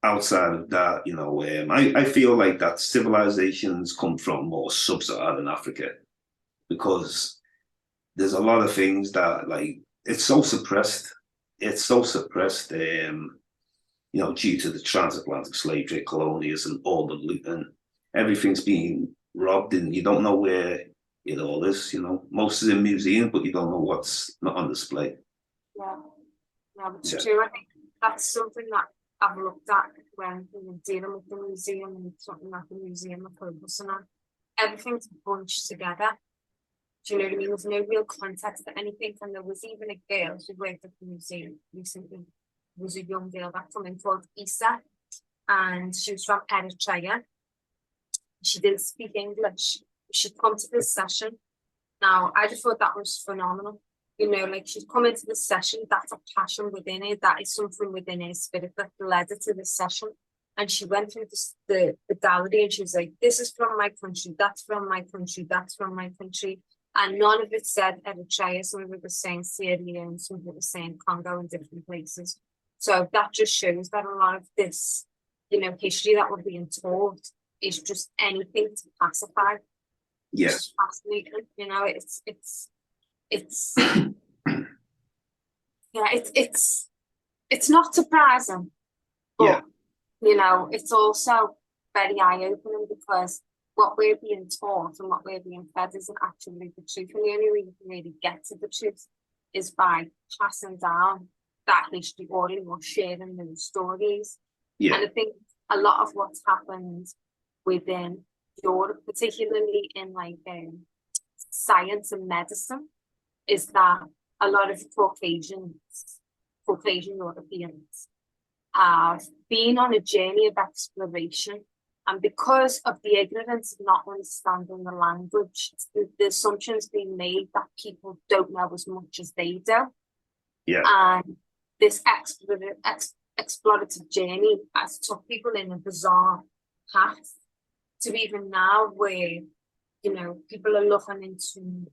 S2: outside of that, you know, I feel like that civilizations come from more sub-Saharan Africa because there's a lot of things that like it's so suppressed. It's so suppressed, you know, due to the transatlantic slave trade, colonialism, all the loot, and everything's being robbed, and you don't know where it all is. You know, most is in museums, but you don't know what's not on display.
S1: Yeah, it's true. I think that's something that I've looked at when we were dealing with the museum, and something that the museum are focusing on. Everything's bunched together. Do you know what I mean? There's no real context to anything. And there was even a girl who worked at the museum recently. There was a young girl that came in called Isa, and she was from Eritrea. She didn't speak English. She'd come to this session. Now, I just thought that was phenomenal. You know, like she'd come into this session, that's a passion within her, that is something within her spirit that led her to this session. And she went through the gallery and she was like, this is from my country, that's from my country, that's from my country. And none of it said Eritrea, some of it was saying Sierra Leone, some of it was saying Congo and different places. So that just shows that a lot of this, you know, history that we're being taught is just anything to pacify.
S2: Yeah.
S1: It's fascinating, you know, it's yeah, it's not surprising, but you know, it's also very eye-opening because what we're being taught and what we're being fed isn't actually the truth. And the only way you can really get to the truth is by passing down that history or sharing those stories.
S2: Yeah.
S1: And I think a lot of what's happened within Europe, particularly in like science and medicine, is that a lot of Caucasian Europeans have been on a journey of exploration. And because of the ignorance of not understanding the language, the assumptions being made that people don't know as much as they do.
S2: Yeah.
S1: And this explorative journey has took people in a bizarre path to even now where, you know, people are looking into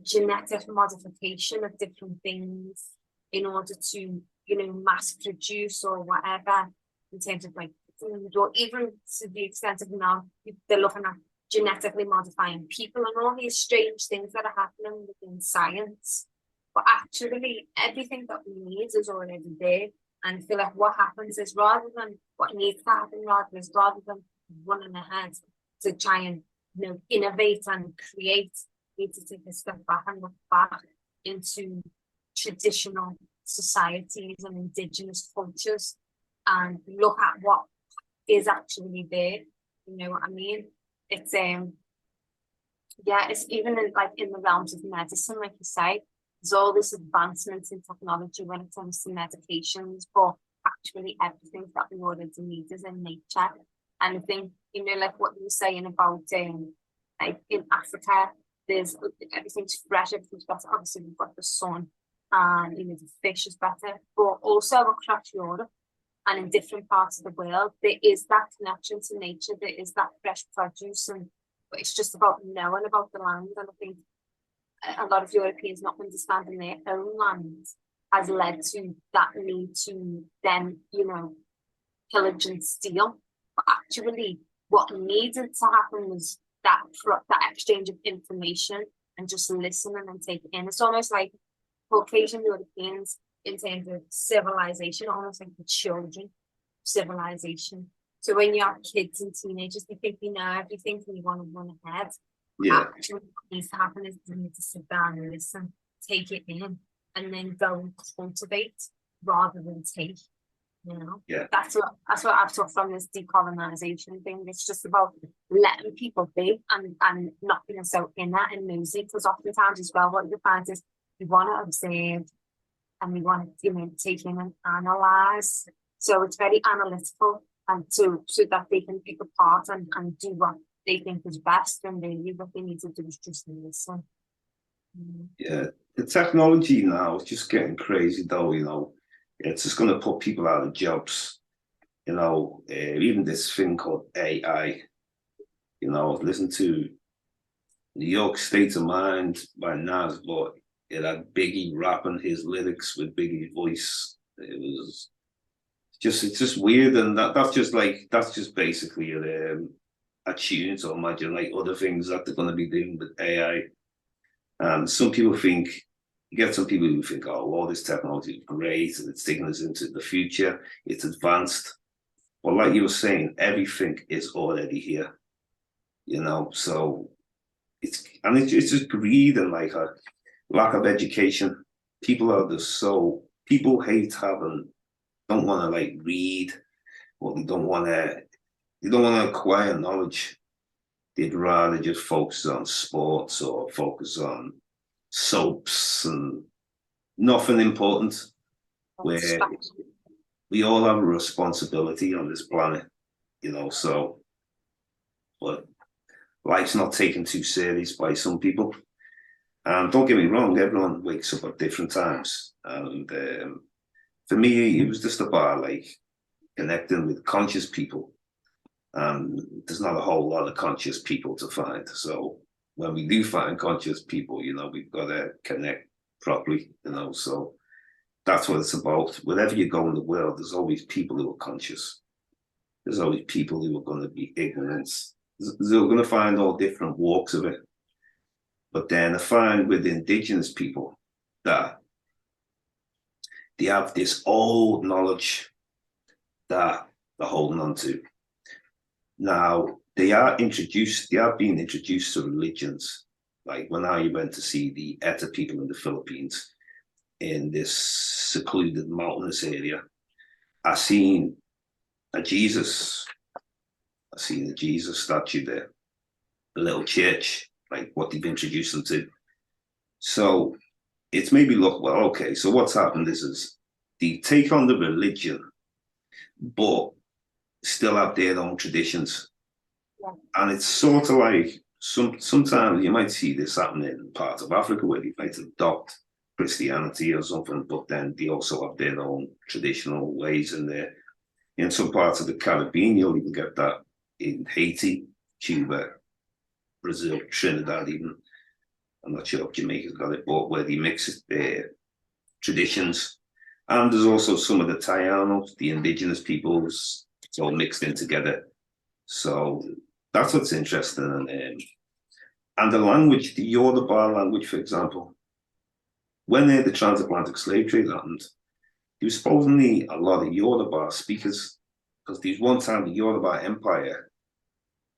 S1: genetic modification of different things in order to, you know, mass produce or whatever in terms of like food, or even to the extent of now they're looking at genetically modifying people and all these strange things that are happening within science. But actually everything that we need is already there. And I feel like what happens is, rather than what needs to happen, rather than running ahead to try and, you know, innovate and create, we need to take a step back and look back into traditional societies and indigenous cultures and look at what is actually there. You know what I mean? It's yeah, it's even in, like, in the realms of medicine, like you say, there's all this advancement in technology when it comes to medications, but actually everything that we already need is in nature. And I think, you know, like what you were saying about like in Africa, there's everything's fresh, everything's better. Obviously, we've got the sun, and you know the fish is better, but also across Europe and in different parts of the world, there is that connection to nature. There is that fresh produce, and but it's just about knowing about the land. And I think a lot of Europeans not understanding their own land has led to that need to then, you know, pillage and steal. But actually, what needed to happen was that exchange of information and just listening and taking in. It's almost like Caucasian Europeans in terms of civilization, almost like the children of civilization. So when you have kids and teenagers, they think they know everything and you want to run ahead.
S2: Yeah.
S1: Actually, what needs to happen is they need to sit down and listen, take it in, and then go and cultivate rather than take. You know,
S2: Yeah.
S1: That's what I've took from this decolonization thing. It's just about letting people be and not being so inner and nosy. Because oftentimes as well, what you find is we want to observe and we want to, you know, take in and analyze. So it's very analytical, and so that they can pick apart and do what they think is best, and really what they need to do is just listen.
S2: Yeah, the technology now is just getting crazy, though. You know, it's just going to put people out of jobs. You know, even this thing called AI. You know, listen to New York State of Mind by Nas, but it had Biggie rapping his lyrics with Biggie's voice. It's just weird, and that's just basically a tune to imagine like other things that they're going to be doing with AI. And some people think, you get some people who think, oh, well, this technology is great and it's taking us into the future, it's advanced. Well, like you were saying, everything is already here, you know, so it's just greed and like a lack of education. People are just people hate don't want to like read, or they don't want to acquire knowledge. They'd rather just focus on sports or focus on soaps and nothing important, where we all have a responsibility on this planet, you know, so, but life's not taken too serious by some people. And don't get me wrong, everyone wakes up at different times. And for me, it was just about like connecting with conscious people. There's not a whole lot of conscious people to find. So when we do find conscious people, you know, we've got to connect properly, you know, so that's what it's about. Wherever you go in the world, there's always people who are conscious. There's always people who are going to be ignorant. They're going to find all different walks of it. But then I find with indigenous people that they have this old knowledge that they're holding on to. Now, they are being introduced to religions. Like when I went to see the Eta people in the Philippines, in this secluded mountainous area, I seen a Jesus statue there, a little church, like what they've introduced them to. So it's made me look, well, okay, so what's happened is they take on the religion, but still have their own traditions.
S1: Yeah.
S2: And it's sort of like sometimes you might see this happening in parts of Africa where they might adopt Christianity or something, but then they also have their own traditional ways in there. In some parts of the Caribbean, you'll even get that in Haiti, Cuba, Brazil, Trinidad even. I'm not sure if Jamaica's got it, but where they mix their traditions. And there's also some of the Tayanos, the indigenous peoples, it's all mixed in together. So that's what's interesting. And the language, the Yoruba language, for example, when the transatlantic slave trade happened, there was supposedly a lot of Yoruba speakers, because there was one time the Yoruba Empire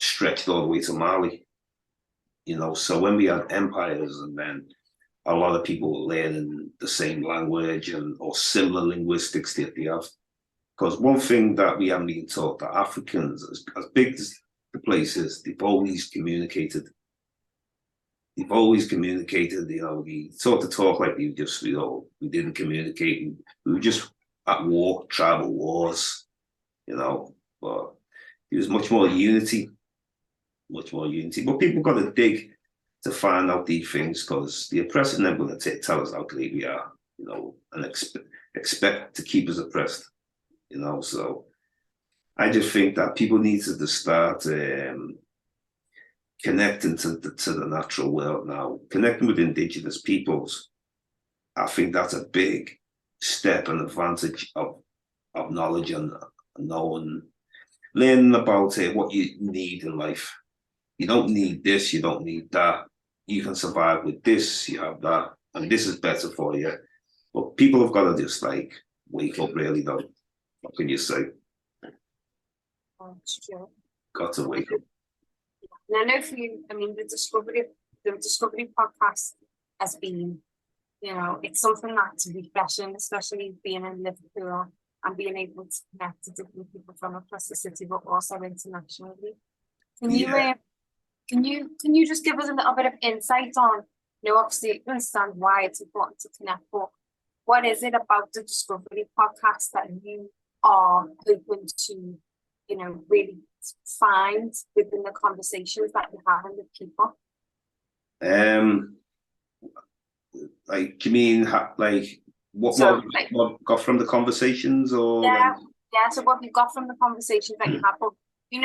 S2: stretched all the way to Mali. So when we had empires, and then a lot of people were learning the same language or similar linguistics that they have. Because one thing that we haven't been taught, that Africans, as big as the place is, they've always communicated. They've always communicated. We sort of talk like we didn't communicate. We were just at war, tribal wars, but there was much more unity. But people got to dig to find out these things, because the oppressors are never going to tell us how great we are, and expect to keep us oppressed, So I just think that people need to start connecting to the natural world now, connecting with indigenous peoples. I think that's a big step and advantage of knowledge and knowing, learning about what you need in life. You don't need this, you don't need that. You can survive with this, you have that, and this is better for you. But people have got to just wake up, really, though. What can you say?
S1: That's true.
S2: Got to wake up.
S1: And I know for you, the Discovery podcast has been, it's something that's refreshing, especially being in Liverpool and being able to connect to different people from across the city, but also internationally. Can you just give us a little bit of insight on, obviously you understand why it's important to connect, but what is it about the Discovery podcast that you are open to, really find within the conversations that you're having with people?
S2: Do you mean what got from the conversations, or?
S1: Yeah. So what you got from the conversations that you have, but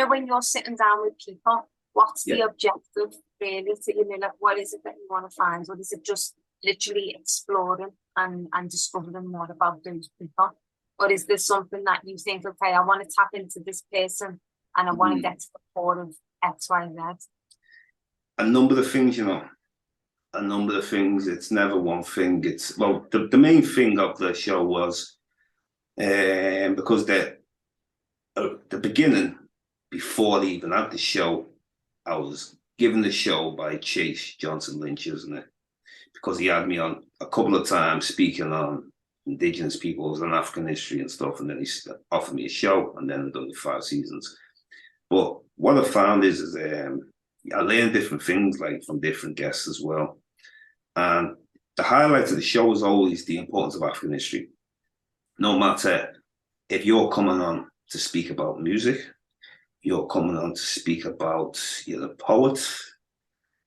S1: when you're sitting down with people, what's the objective really? So what is it that you want to find? Or is it just literally exploring and discovering more about those people? Or is there something that you think, okay, I want to tap into this person and I want to get to the core of X, Y, Z?
S2: A number of things, It's never one thing. The main thing of the show was, because the beginning, before they even had the show, I was given the show by Chase Johnson Lynch, isn't it? Because he had me on a couple of times speaking on indigenous peoples and African history and stuff, and then he offered me a show, and then I've done 5 seasons. But what I found is I learned different things, from different guests as well. And the highlight of the show is always the importance of African history. No matter if you're coming on to speak about music, you're coming on to speak about, a poet,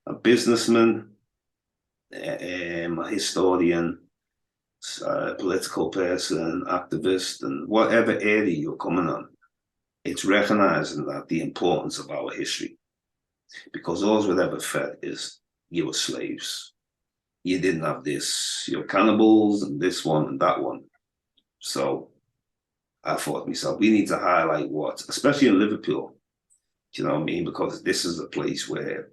S2: a businessman, a historian, a political person, activist, and whatever area you're coming on, it's recognizing that the importance of our history. Because all we've ever fed is you were slaves. You didn't have this, you're cannibals, and this one and that one. So I thought to myself, we need to highlight especially in Liverpool, do you know what I mean? Because this is a place where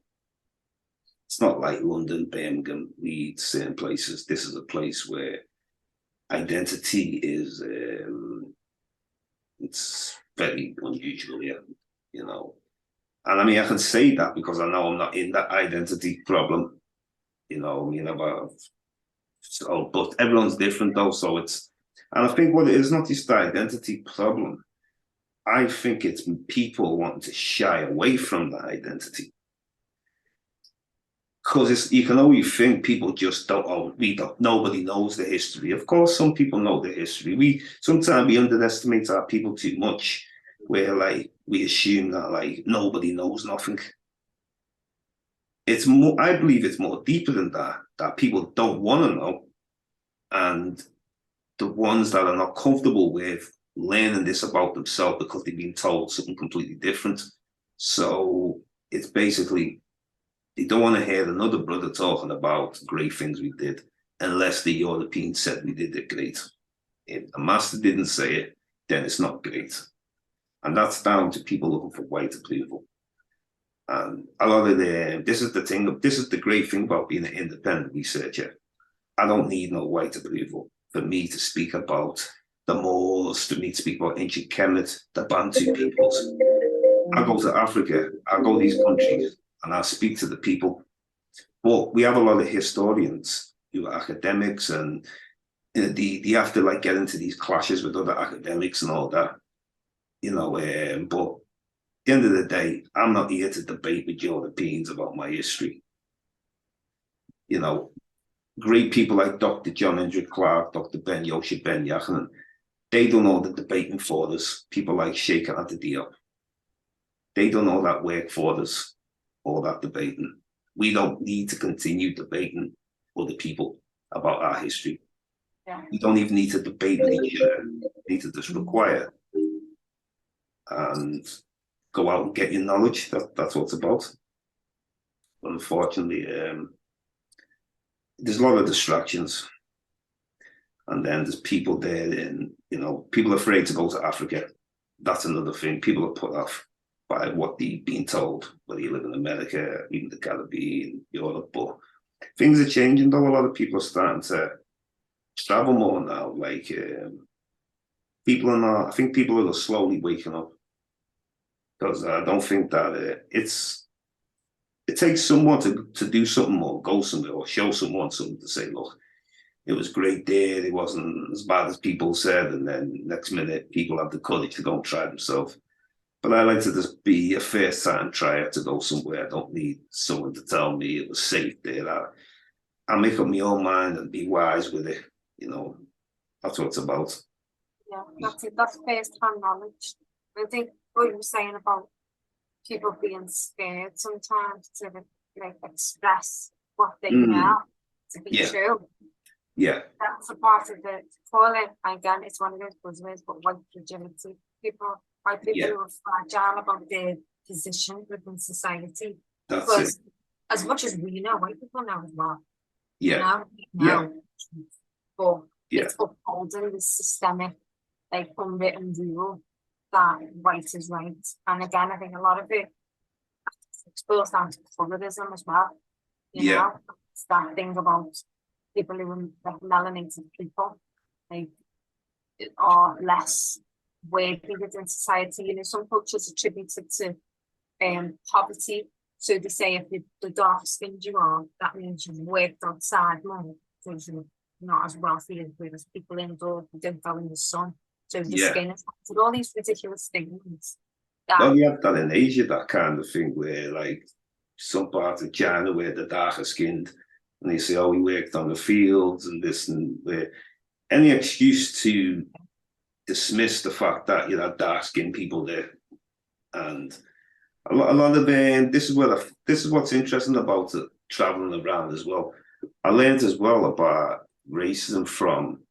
S2: it's not like London, Birmingham, Leeds, certain places. This is a place where identity is, it's very unusual here, And I can say that because I know I'm not in that identity problem, but everyone's different though, and I think what it is, not just the identity problem. I think it's people wanting to shy away from that identity. Because you can always think people just nobody knows the history. Of course, some people know the history. Sometimes we underestimate our people too much, where we assume that nobody knows nothing. I believe it's more deeper than that people don't want to know. And the ones that are not comfortable with learning this about themselves because they've been told something completely different. So it's basically, they don't want to hear another brother talking about great things we did unless the European said we did it great. If the master didn't say it, then it's not great. And that's down to people looking for white approval. And a lot of this is the great thing about being an independent researcher. I don't need no white approval for me to speak about the Moors, to me to speak about ancient Kemet, the Bantu peoples. I go to Africa, I go to these countries, and I speak to the people. But we have a lot of historians who are academics, and they have to like get into these clashes with other academics and all that, but at the end of the day, I'm not here to debate with Europeans about my history. Great people like Dr. John Hendrik Clark, Dr. Ben Yosha Ben Yachanan, they don't know the debating for us. People like Sheikh Anta Diop, they don't know that work for us, all that debating. We don't need to continue debating other people about our history.
S1: Yeah.
S2: We don't even need to debate with each other. We need to just require and go out and get your knowledge. That's what it's about. But unfortunately, there's a lot of distractions. And then there's people there, and people are afraid to go to Africa. That's another thing. People are put off by what they've been told, whether you live in America, even the Caribbean, Europe. But things are changing, though. A lot of people are starting to travel more now. Like people are not. I think people are slowly waking up, because I don't think that it takes someone to do something more, go somewhere, or show someone something to say, look, it was great there. It wasn't as bad as people said. And then next minute, people have the courage to go and try themselves. But I like to just be a first-time trier to go somewhere. I don't need someone to tell me it was safe there. I make up my own mind and be wise with it. That's what it's about.
S1: Yeah, that's it. That's first-hand knowledge. I think what you were saying about people being scared sometimes to express what they know to be true.
S2: Yeah.
S1: That's a part of it. Call it, again, it's one of those buzzwords, but white fragility. White people who are fragile about their position within society. Because as much as we know, white people know as well.
S2: Yeah.
S1: But it's upholding the systemic, unwritten rule that white is right. And again, I think a lot of it exposed down to colorism as well. It's that thing about people who are melanated people, are less worthy within society. Some cultures attributed to poverty. So they say if the darker skinned you are, that means you've worked outside more, because you're not as wealthy as people indoors who don't go in the sun. So the skin is all these ridiculous things.
S2: Well, you have that in Asia, that kind of thing, where some parts of China where the darker skinned, and they say, oh, we worked on the fields and this, and where any excuse to dismiss the fact that you have dark skinned people there. And a lot of this is what's interesting about it, traveling around as well. I learned as well about racism from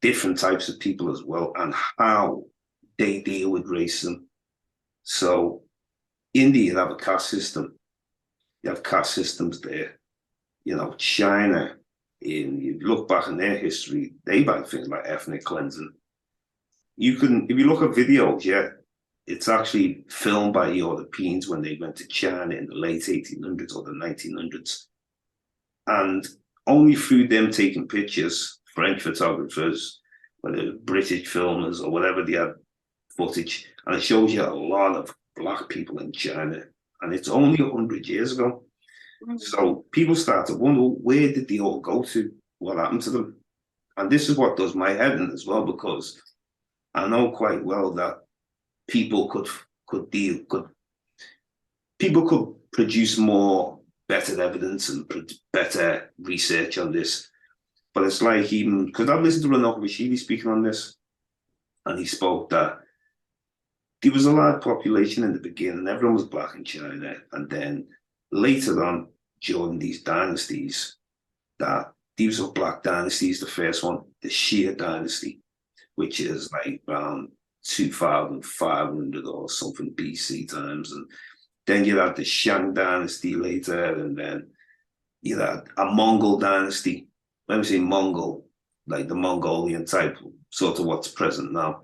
S2: different types of people as well, and how they deal with racism. So India, you have a caste system. You have caste systems there. China, you look back in their history, they've had things like ethnic cleansing. If you look at videos, it's actually filmed by Europeans when they went to China in the late 1800s or the 1900s. And only through them taking pictures, French photographers, whether British filmers or whatever, they had footage. And it shows you a lot of Black people in China. And it's only 100 years ago. So people start to wonder, where did they all go to? What happened to them? And this is what does my head in as well, because I know quite well that people could produce better evidence and better research on this. But it's like, even because I've listened to Ranok Rashidi speaking on this, and he spoke that there was a large population in the beginning, everyone was Black in China, and then later on, during these dynasties, that these were Black dynasties. The first one, the Shia dynasty, which is around 2,500 or something BC times, and then you had the Shang dynasty later, and then you had a Mongol dynasty. When we say Mongol, like the Mongolian type, sort of what's present now.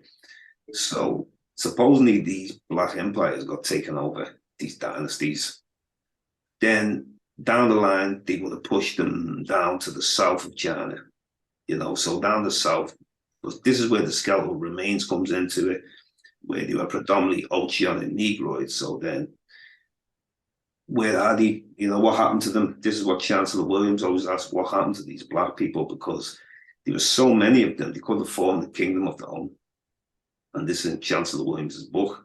S2: So supposedly these Black empires got taken over, these dynasties. Then down the line, they would have pushed them down to the south of China, so down the south, But this is where the skeletal remains comes into it, where they were predominantly oceanic Negroids. So then, where are they? You know, what happened to them? This is what Chancellor Williams always asked, what happened to these black people? Because there were so many of them, they couldn't form the kingdom of their own. And this is in Chancellor Williams's book,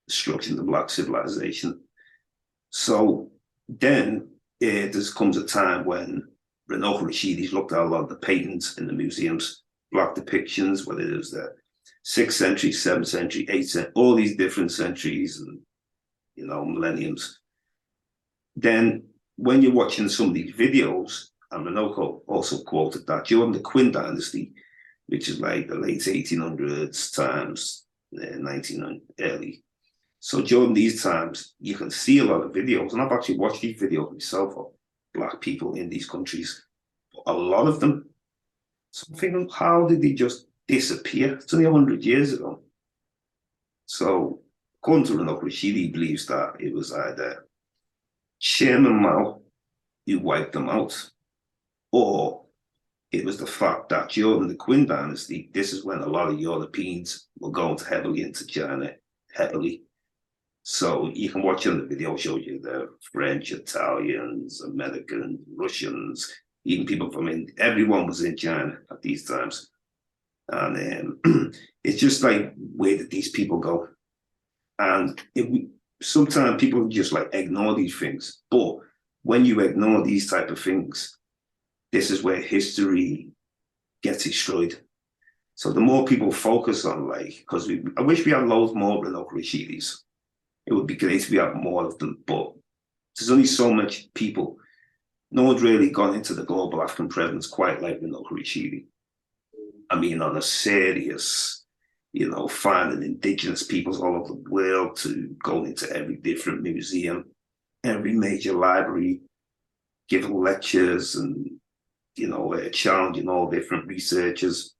S2: Destruction of the Black Civilization. So then there comes a time when Renault Rashidi's looked at a lot of the paintings in the museums, black depictions, whether it was the 6th century, 7th century, 8th century, all these different centuries and, you know, millenniums. Then when you're watching some of these videos, and Renault also quoted that during the Qin dynasty, which is like the late 1800s times, 1900 early. So during these times, you can see a lot of videos, and I've actually watched these videos myself of black people in these countries. A lot of them. So I'm thinking, how did they just disappear? It's only 100 years ago. So according to Renault Rashidi, he believes that it was either Chairman Mao who wiped them out, or it was the fact that during the Qin dynasty, this is when a lot of Europeans were going heavily into China, heavily. So you can watch on the video, shows you the French, Italians, Americans, Russians, even people from India. Everyone was in China at these times. And it's just like, where did these people go? And sometimes people just like ignore these things. But when you ignore these type of things, this is where history gets destroyed. So the more people focus on, like, because I wish we had loads more Renault Rashidis. It would be great if we had more of them, but there's only so much people. No one's really gone into the global African presence quite like Renault Rashidi. I mean, on a serious, you know, finding indigenous peoples all over the world, to go into every different museum, every major library, giving lectures and, you know, challenging all different researchers.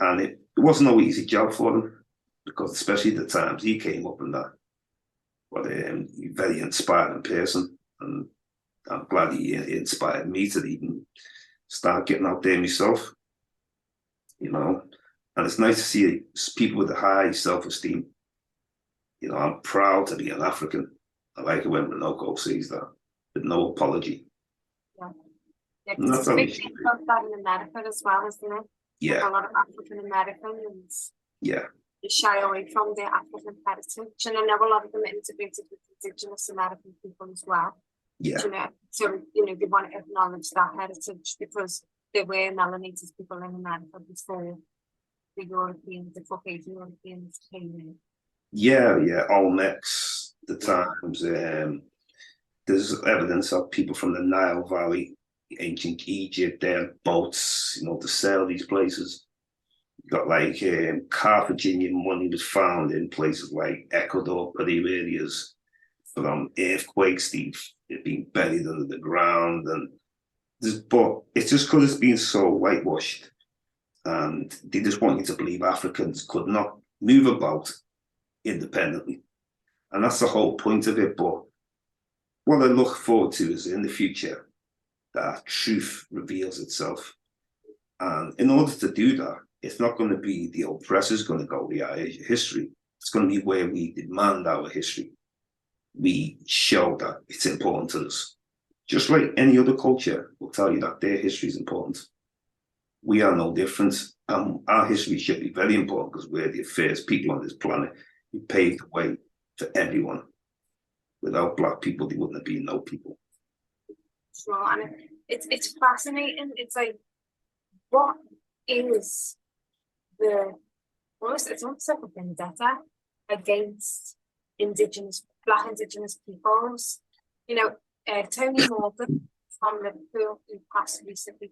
S2: And it wasn't no easy job for them, because especially the times he came up in that. But he's a very inspiring person, and I'm glad he inspired me to even start getting out there myself, you know. And it's nice to see people with a high self-esteem. You know, I'm proud to be an African. I like it when Minoko says that, with no apology.
S1: Yeah, yeah,
S2: And that's
S1: it's a
S2: how we
S1: big
S2: should
S1: thing
S2: be.
S1: about that in America as well, isn't it? Like
S2: Yeah,
S1: a lot of African Americans
S2: yeah,
S1: shy away from their African heritage, and I know a lot of them are integrated with indigenous American people as well.
S2: yeah,
S1: You know, so you know they want to acknowledge that heritage, because there were melanated people in America before the Europeans, the Caucasian Europeans came in.
S2: yeah. Olmecs, the
S1: Yeah,
S2: times. There's evidence of people from the Nile Valley, ancient Egypt, their boats, you know, to sail these places. You got like Carthaginian money was found in places like Ecuador, Peru areas, from earthquakes, they've been buried under the ground. And but it's just because it's been so whitewashed, and they just want you to believe Africans could not move about independently. And that's the whole point of it. But what I look forward to is in the future that truth reveals itself. And in order to do that, it's not going to be the oppressor's going to go, yeah, history. It's going to be where we demand our history. We show that it's important to us. Just like any other culture will tell you that their history is important. We are no different. Our history should be very important, because we're the first people on this planet who paved the way for everyone. Without Black people, there wouldn't have been no people.
S1: so and it's fascinating. It's like, what is the it's almost like a vendetta against Black indigenous peoples. You know, Tony Morgan from Liverpool, who passed recently,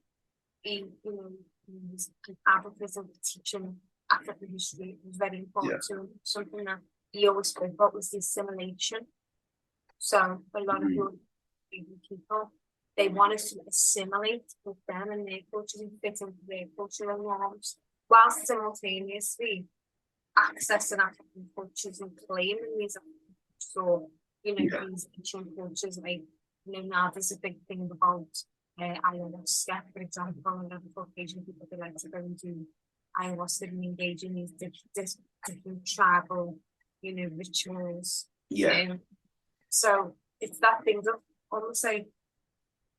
S1: he, you know, he's an advocate of teaching African history. It was very important to him. Something that he always spoke about was the assimilation. So a lot of European people, they want us to assimilate with them and their cultures and fit into their cultural norms, whilst simultaneously accessing African cultures and claiming these African cultures. So, you know, these ancient cultures, like, you know, now there's a big thing about ayahuasca, for example, and other Caucasian people, they like to go and do ayahuasca and engage in these different tribal, rituals.
S2: Yeah,
S1: So it's that thing of almost like, I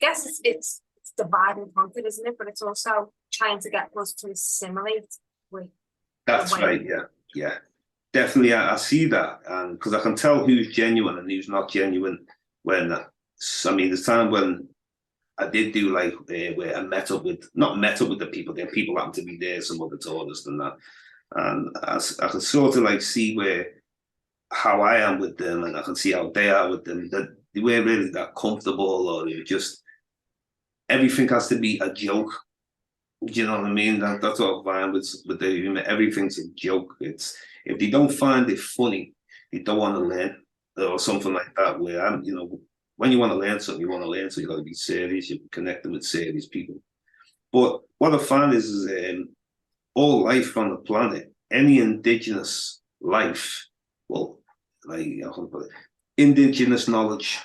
S1: guess it's divide and conquer, isn't it? But it's also trying to get us to assimilate with the
S2: that's
S1: way.
S2: right. Yeah, yeah, definitely. I see that, and because I can tell who's genuine and who's not genuine when. I mean, there's time when I did do like where I not met up with the people. Then people happened to be there, some other tourists and that, and I could sort of like see where how I am with them, and I can see how they are with them. That they weren't really that comfortable, or they were just everything has to be a joke. Do you know what I mean? That's what I find with the humor. Everything's a joke. It's if they don't find it funny, they don't want to learn or something like that. Where when you want to learn something, you want to learn, so you got to be serious. You connect them with serious people. But what I find is all life on the planet, any indigenous life, well, like indigenous knowledge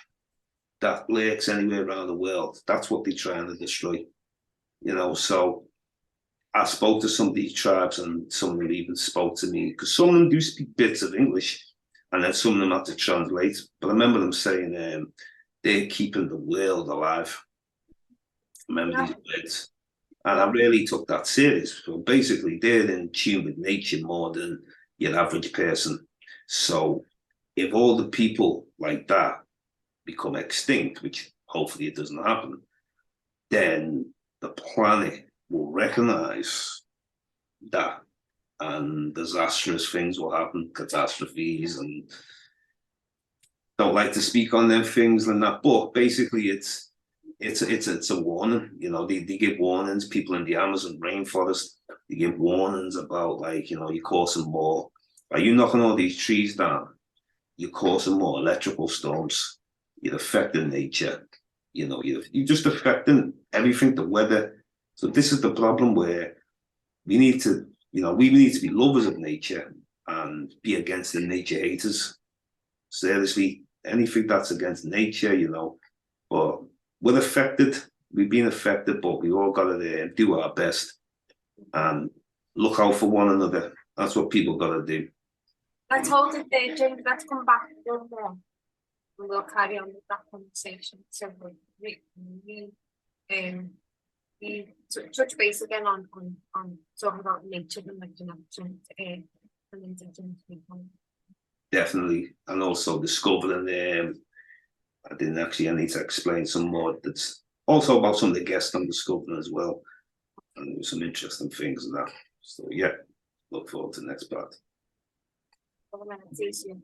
S2: that lurks anywhere around the world. That's what they're trying to destroy. So I spoke to some of these tribes, and some of them even spoke to me because some of them do speak bits of English, and then some of them have to translate. But I remember them saying they're keeping the world alive. I remember
S1: Yeah.
S2: these words, and I really took that serious. So basically, they're in tune with nature more than your average person. So if all the people like that become extinct, which hopefully it doesn't happen, then the planet will recognize that, and disastrous things will happen, catastrophes, and don't like to speak on them things and that. But basically, it's a warning. They give warnings. People in the Amazon rainforest, they give warnings about like you're causing more. Are you knocking all these trees down? You're causing more electrical storms. You're affecting nature. You're just affecting everything, the weather. So this is the problem where we need to, we need to be lovers of nature and be against the nature haters. Seriously, anything that's against nature, but we're affected. We've been affected, but we all got to do our best and look out for one another. That's what people got to do.
S1: Let's hold it there, James. Let's come back a little more. We'll carry on with that conversation. So we touch base again on talking about nature and like connection to and indigenous people.
S2: Definitely, and also discovering. I need to explain some more. That's also about some of the guests I'm discovering as well, and some interesting things and that. So yeah, look forward to the next part.
S1: See you soon.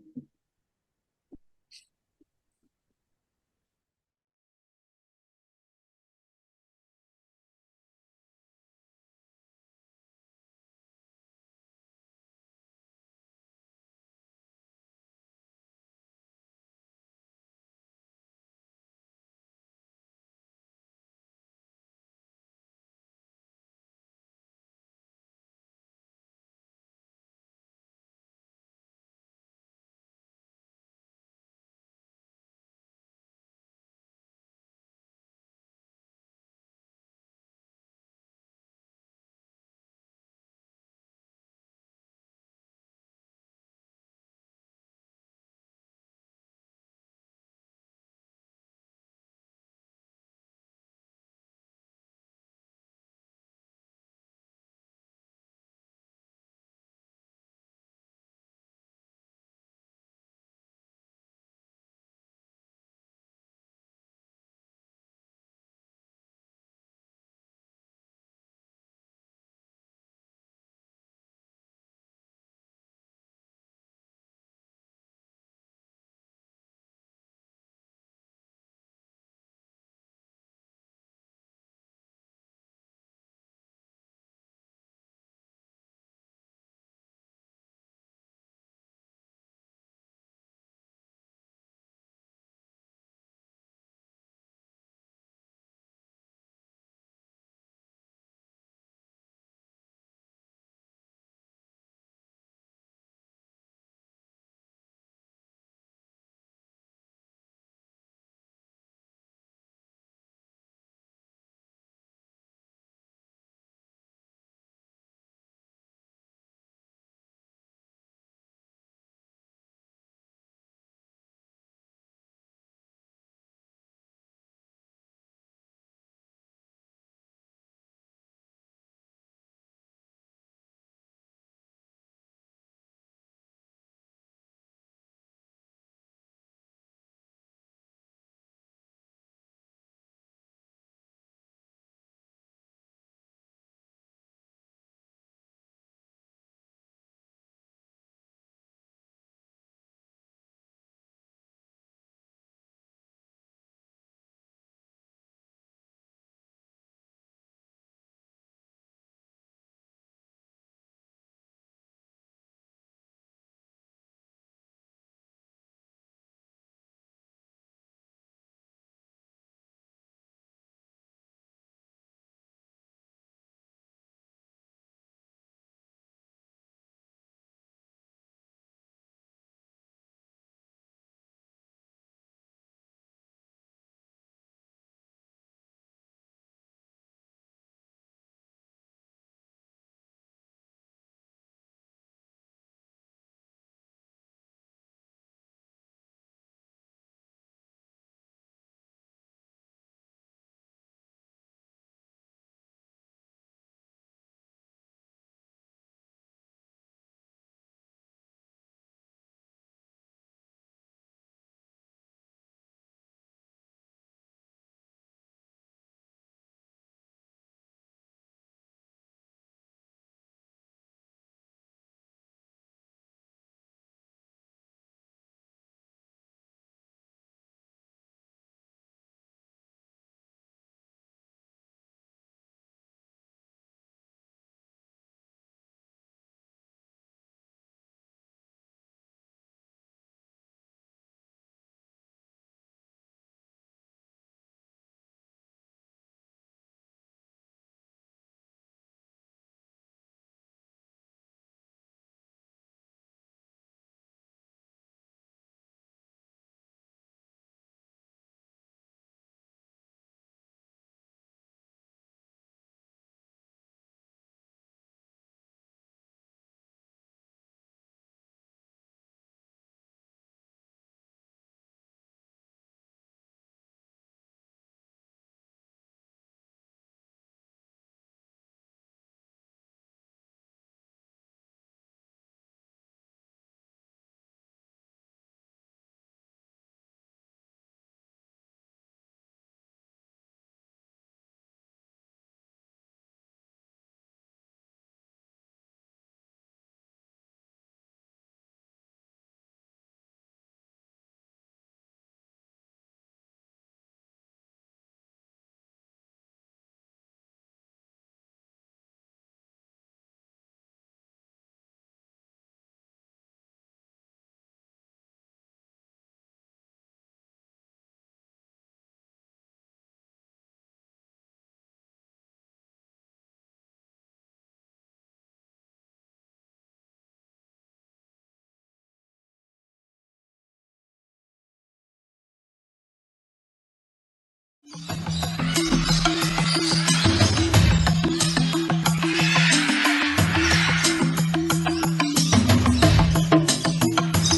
S3: you.